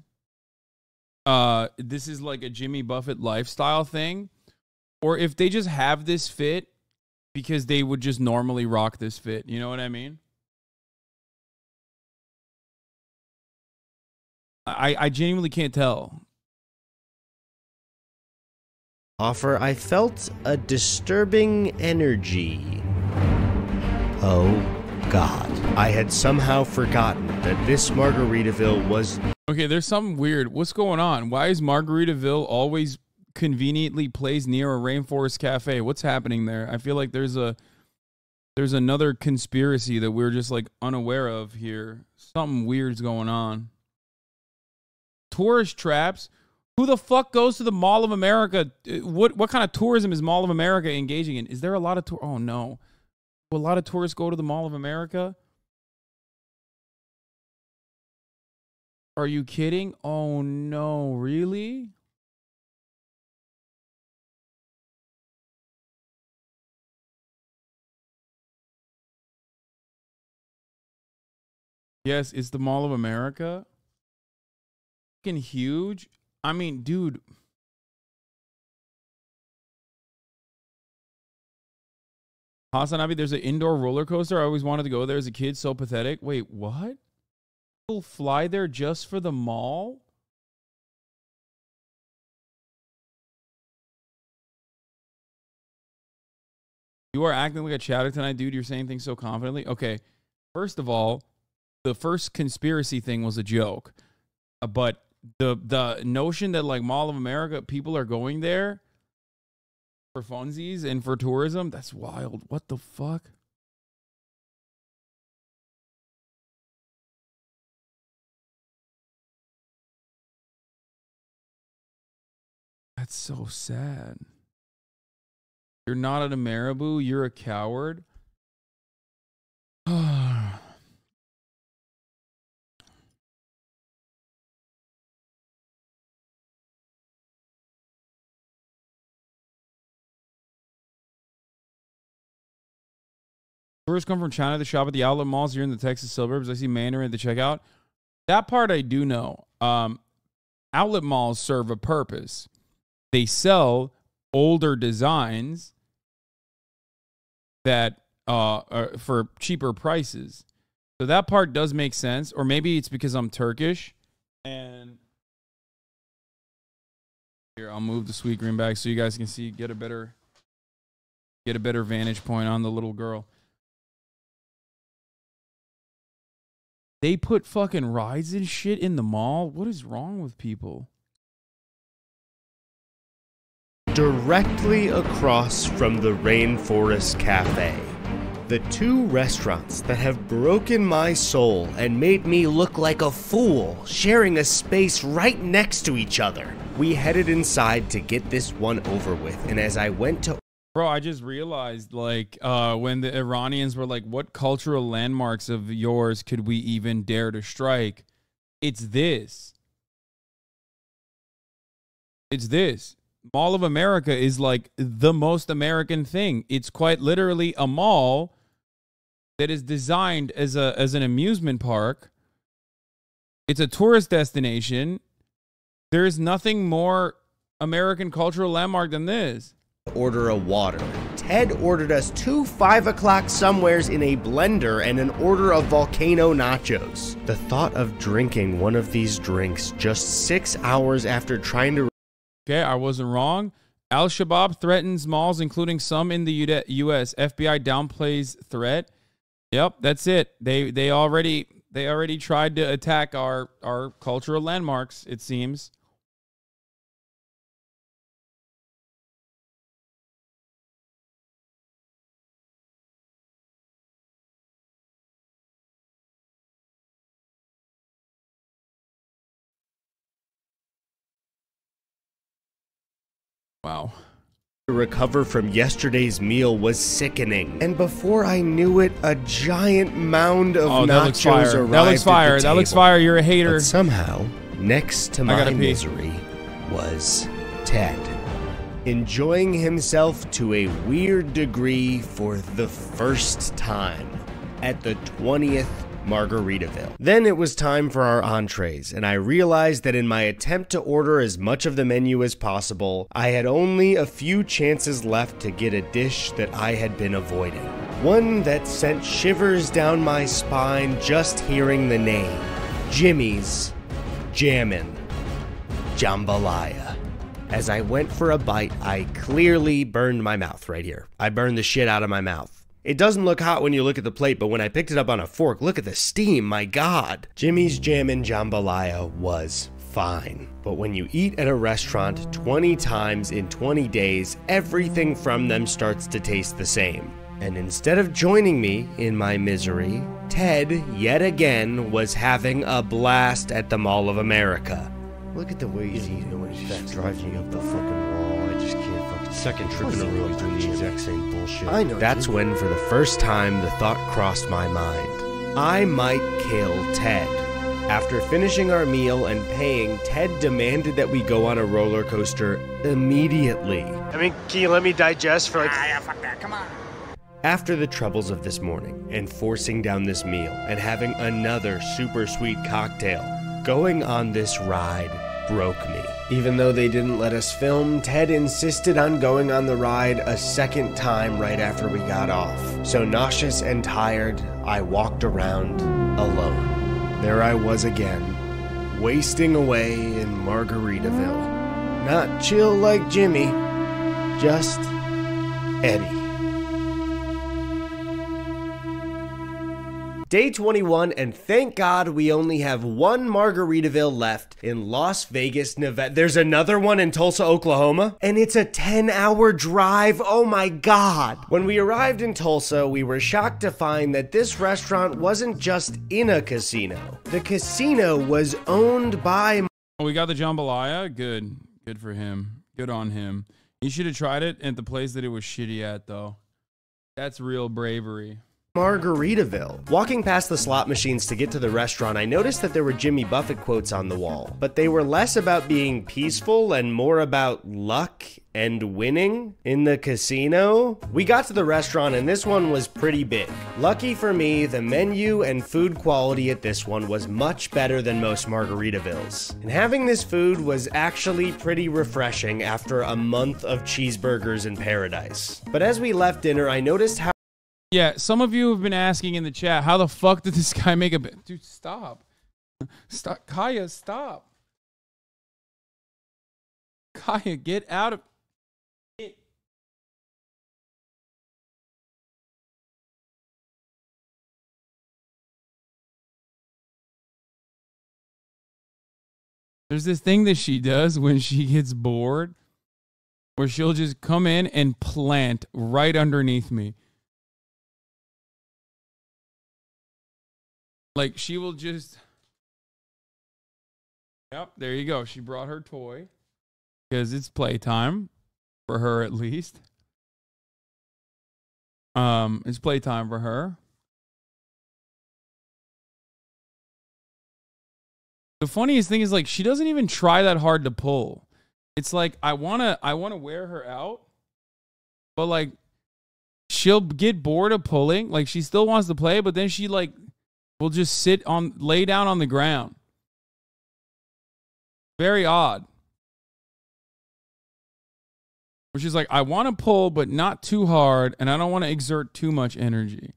this is like a Jimmy Buffett lifestyle thing, or if they just have this fit because they would just normally rock this fit. You know what I mean? I genuinely can't tell. I felt a disturbing energy. Oh God. I had somehow forgotten that this Margaritaville was... Okay, there's something weird. What's going on? Why is Margaritaville always conveniently placed near a Rainforest Cafe? What's happening there? I feel like there's another conspiracy that we're just like unaware of here. Something weird's going on. Tourist traps? Who the fuck goes to the Mall of America? What kind of tourism is Mall of America engaging in? Is there a lot of oh no. Will a lot of tourists go to the Mall of America? Are you kidding? Oh no, really? Yes, it's the Mall of America. Fucking huge. I mean, dude. HasanAbi, there's an indoor roller coaster. I always wanted to go there as a kid. So pathetic. Wait, what? People fly there just for the mall? You are acting like a chatter tonight, dude. You're saying things so confidently. Okay. First of all, the first conspiracy thing was a joke. But the notion that like Mall of America, people are going there for funsies and for tourism, that's wild. What the fuck? That's so sad. You're not at a Marabou. You're a coward. Tourists come from China to shop at the outlet malls here in the Texas suburbs. I see Mandarin at the checkout. That part I do know. Outlet malls serve a purpose. They sell older designs that are for cheaper prices. So that part does make sense. Or maybe it's because I'm Turkish. And here, I'll move the sweet green back so you guys can see, get a better vantage point on the little girl. They put fucking rides and shit in the mall? What is wrong with people? Directly across from the Rainforest Cafe, the two restaurants that have broken my soul and made me look like a fool, sharing a space right next to each other. We headed inside to get this one over with, and as I went to... Bro, I just realized, like, when the Iranians were like, what cultural landmarks of yours could we even dare to strike? It's this. It's this. Mall of America is like the most American thing. It's quite literally a mall that is designed as an amusement park. It's a tourist destination. There is nothing more American cultural landmark than this. Order a water. Ted ordered us 2 5 o'clock somewheres in a blender and an order of volcano nachos. The thought of drinking one of these drinks just 6 hours after trying to... Okay, I wasn't wrong. Al-Shabaab threatens malls, including some in the U.S. FBI downplays threat. Yep, that's it. They already tried to attack our cultural landmarks, it seems. Wow. To recover from yesterday's meal was sickening. And before I knew it, a giant mound of nachos arrived. That looks fire. That looks fire. You're a hater. But somehow, next to my misery was Ted, enjoying himself to a weird degree for the first time at the 20th Margaritaville. Then it was time for our entrees, and I realized that in my attempt to order as much of the menu as possible, I had only a few chances left to get a dish that I had been avoiding. One that sent shivers down my spine just hearing the name. Jimmy's Jammin' Jambalaya. As I went for a bite, I clearly burned my mouth right here. I burned the shit out of my mouth. It doesn't look hot when you look at the plate, but when I picked it up on a fork, look at the steam, my God. Jimmy's Jammin' Jambalaya was fine. But when you eat at a restaurant 20 times in 20 days, everything from them starts to taste the same. And instead of joining me in my misery, Ted, yet again, was having a blast at the Mall of America. Look at the way he's eating. That drives me up the fucking wall. I just can't fucking... Second trip in a row, he's doing the exact same bullshit. I know. That's when, for the first time, the thought crossed my mind. I might kill Ted. After finishing our meal and paying, Ted demanded that we go on a roller coaster immediately. I mean, can you let me digest for like... yeah, fuck that, come on. After the troubles of this morning, and forcing down this meal, and having another super sweet cocktail, going on this ride broke me. Even though they didn't let us film, Ted insisted on going on the ride a second time right after we got off. So nauseous and tired, I walked around alone. There I was again, wasting away in Margaritaville. Not chill like Jimmy, just Eddy. Day 21, and thank God we only have one Margaritaville left in Las Vegas, Nevada. There's another one in Tulsa, Oklahoma, and it's a 10-hour drive. Oh my God. When we arrived in Tulsa, we were shocked to find that this restaurant wasn't just in a casino. The casino was owned by... Oh, we got the jambalaya? Good. Good for him. Good on him. He should have tried it at the place that it was shitty at, though. That's real bravery. Margaritaville. Walking past the slot machines to get to the restaurant, I noticed that there were Jimmy Buffett quotes on the wall, but they were less about being peaceful and more about luck and winning in the casino. We got to the restaurant and this one was pretty big. Lucky for me, the menu and food quality at this one was much better than most Margaritavilles. And having this food was actually pretty refreshing after a month of cheeseburgers in paradise. But as we left dinner, I noticed how Yeah, some of you have been asking in the chat, how the fuck did this guy make a bit? Dude, stop. Stop. Kaya, stop. Kaya, get out of it. There's this thing that she does when she gets bored, where she'll just come in and plant right underneath me. Like, she will just... Yep, there you go. She brought her toy. Because it's playtime. For her, at least. It's playtime for her. The funniest thing is, like, she doesn't even try that hard to pull. It's like, I wanna wear her out. But, like, she'll get bored of pulling. Like, she still wants to play, but then she, like... will just lay down on the ground. Very odd. Which is like, I want to pull, but not too hard, and I don't want to exert too much energy.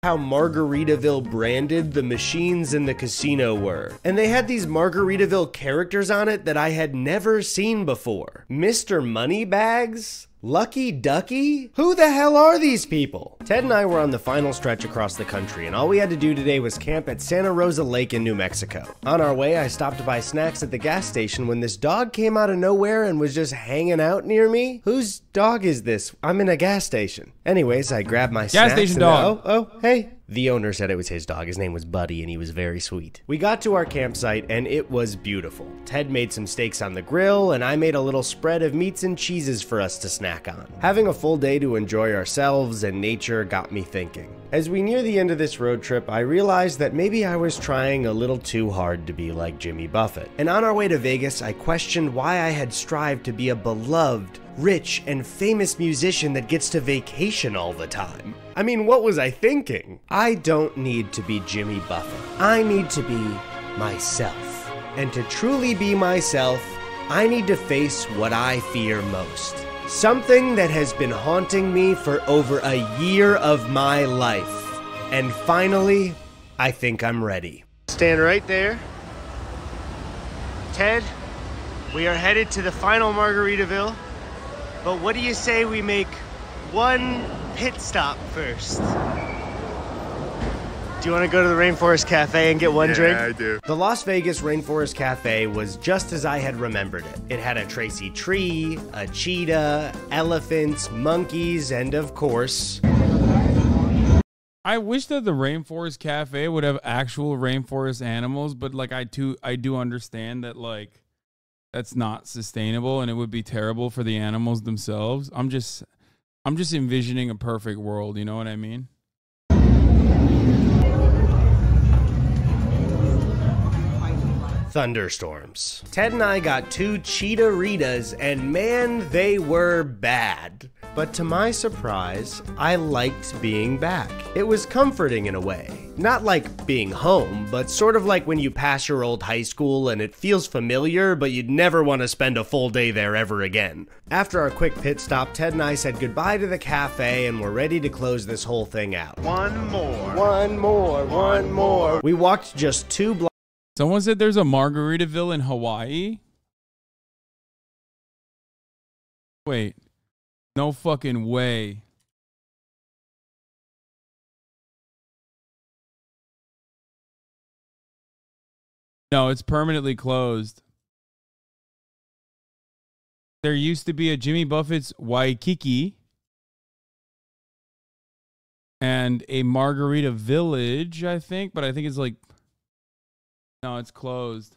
How Margaritaville branded the machines in the casino were. And they had these Margaritaville characters on it that I had never seen before. Mr. Moneybags? Lucky Ducky? Who the hell are these people? Ted and I were on the final stretch across the country, and all we had to do today was camp at Santa Rosa Lake in New Mexico. On our way, I stopped to buy snacks at the gas station when this dog came out of nowhere and was just hanging out near me. Whose dog is this? I'm in a gas station. Anyways, I grabbed my snacks. Gas station dog. Oh, hey. The owner said it was his dog. His name was Buddy, and he was very sweet. We got to our campsite, and it was beautiful. Ted made some steaks on the grill, and I made a little spread of meats and cheeses for us to snack on. Having a full day to enjoy ourselves and nature got me thinking. As we near the end of this road trip, I realized that maybe I was trying a little too hard to be like Jimmy Buffett. And on our way to Vegas, I questioned why I had strived to be a beloved, rich, and famous musician that gets to vacation all the time. I mean, what was I thinking? I don't need to be Jimmy Buffett. I need to be myself. And to truly be myself, I need to face what I fear most. Something that has been haunting me for over a year of my life. And finally, I think I'm ready. Stand right there. Ted, we are headed to the final Margaritaville. But what do you say we make one pit stop first? Do you want to go to the Rainforest Cafe and get one drink? Yeah, I do. The Las Vegas Rainforest Cafe was just as I had remembered it. It had a Tracy tree, a cheetah, elephants, monkeys, and of course... I wish that the Rainforest Cafe would have actual rainforest animals, but like I do understand that like that's not sustainable and it would be terrible for the animals themselves. I'm just envisioning a perfect world, you know what I mean? Thunderstorms. Ted and I got 2 cheetah-ritas, and man, they were bad. But to my surprise, I liked being back. It was comforting in a way. Not like being home, but sort of like when you pass your old high school and it feels familiar, but you'd never want to spend a full day there ever again. After our quick pit stop, Ted and I said goodbye to the cafe and we're ready to close this whole thing out. One more. One more. We walked just 2 blocks. Someone said there's a Margaritaville in Hawaii. Wait. No fucking way. No, it's permanently closed. There used to be a Jimmy Buffett's Waikiki and a Margarita Village, I think, but I think it's like... No, it's closed.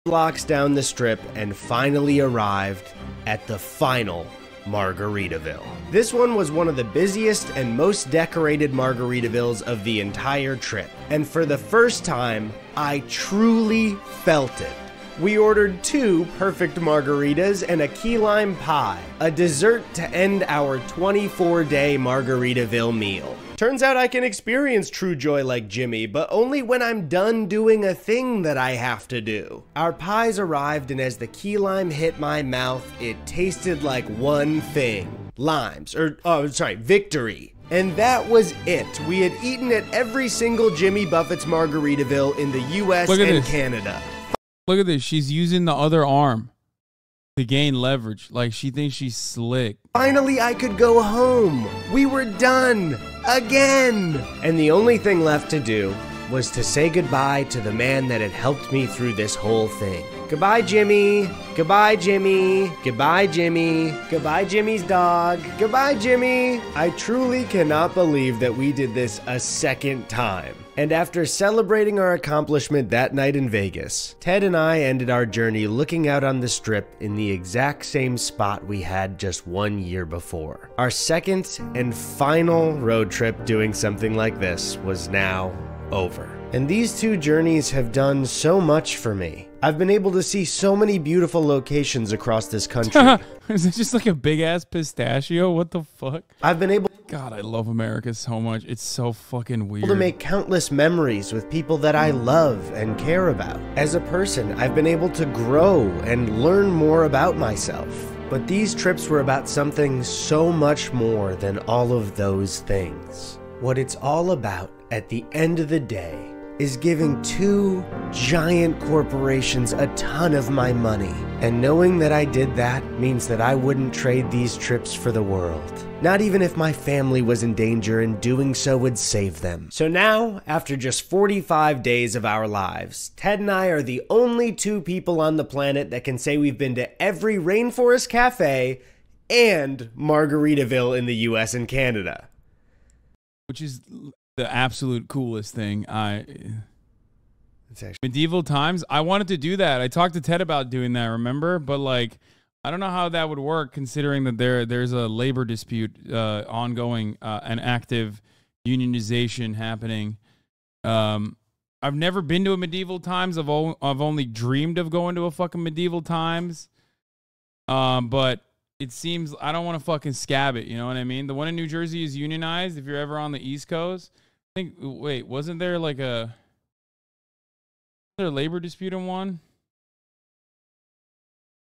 Blocks down the strip and finally arrived at the final Margaritaville. This one was one of the busiest and most decorated Margaritavilles of the entire trip. And for the first time, I truly felt it. We ordered 2 perfect margaritas and a key lime pie, a dessert to end our 24-day Margaritaville meal. Turns out I can experience true joy like Jimmy, but only when I'm done doing a thing that I have to do. Our pies arrived, and as the key lime hit my mouth, it tasted like one thing. Victory. And that was it. We had eaten at every single Jimmy Buffett's Margaritaville in the US and Canada. Look at this. She's using the other arm to gain leverage. Like, she thinks she's slick. Finally, I could go home. We were done. Again. And the only thing left to do was to say goodbye to the man that had helped me through this whole thing. Goodbye, Jimmy. Goodbye, Jimmy. Goodbye, Jimmy. Goodbye, Jimmy's dog. Goodbye, Jimmy. I truly cannot believe that we did this a second time. And after celebrating our accomplishment that night in Vegas, Ted and I ended our journey looking out on the strip in the exact same spot we had just 1 year before. Our second and final road trip doing something like this was now over. And these 2 journeys have done so much for me. I've been able to see so many beautiful locations across this country. Is it just like a big ass pistachio? What the fuck? I've been able God, I love America so much. It's so fucking weird. to make countless memories with people that I love and care about. As a person, I've been able to grow and learn more about myself. But these trips were about something so much more than all of those things. What it's all about at the end of the day is giving 2 giant corporations a ton of my money. And knowing that I did that means that I wouldn't trade these trips for the world. Not even if my family was in danger and doing so would save them. So now, after just 45 days of our lives, Ted and I are the only 2 people on the planet that can say we've been to every rainforest cafe and Margaritaville in the US and Canada. Which is the absolute coolest thing. It's actually Medieval times. I wanted to do that. I talked to Ted about doing that, remember? But like, I don't know how that would work, considering that there's a labor dispute ongoing, an active unionization happening. I've never been to a medieval times. I've only dreamed of going to a fucking medieval times. But it seems I don't want to fucking scab it. You know what I mean? The one in New Jersey is unionized. If you're ever on the East Coast, I think. Wait, wasn't there like a labor dispute in one?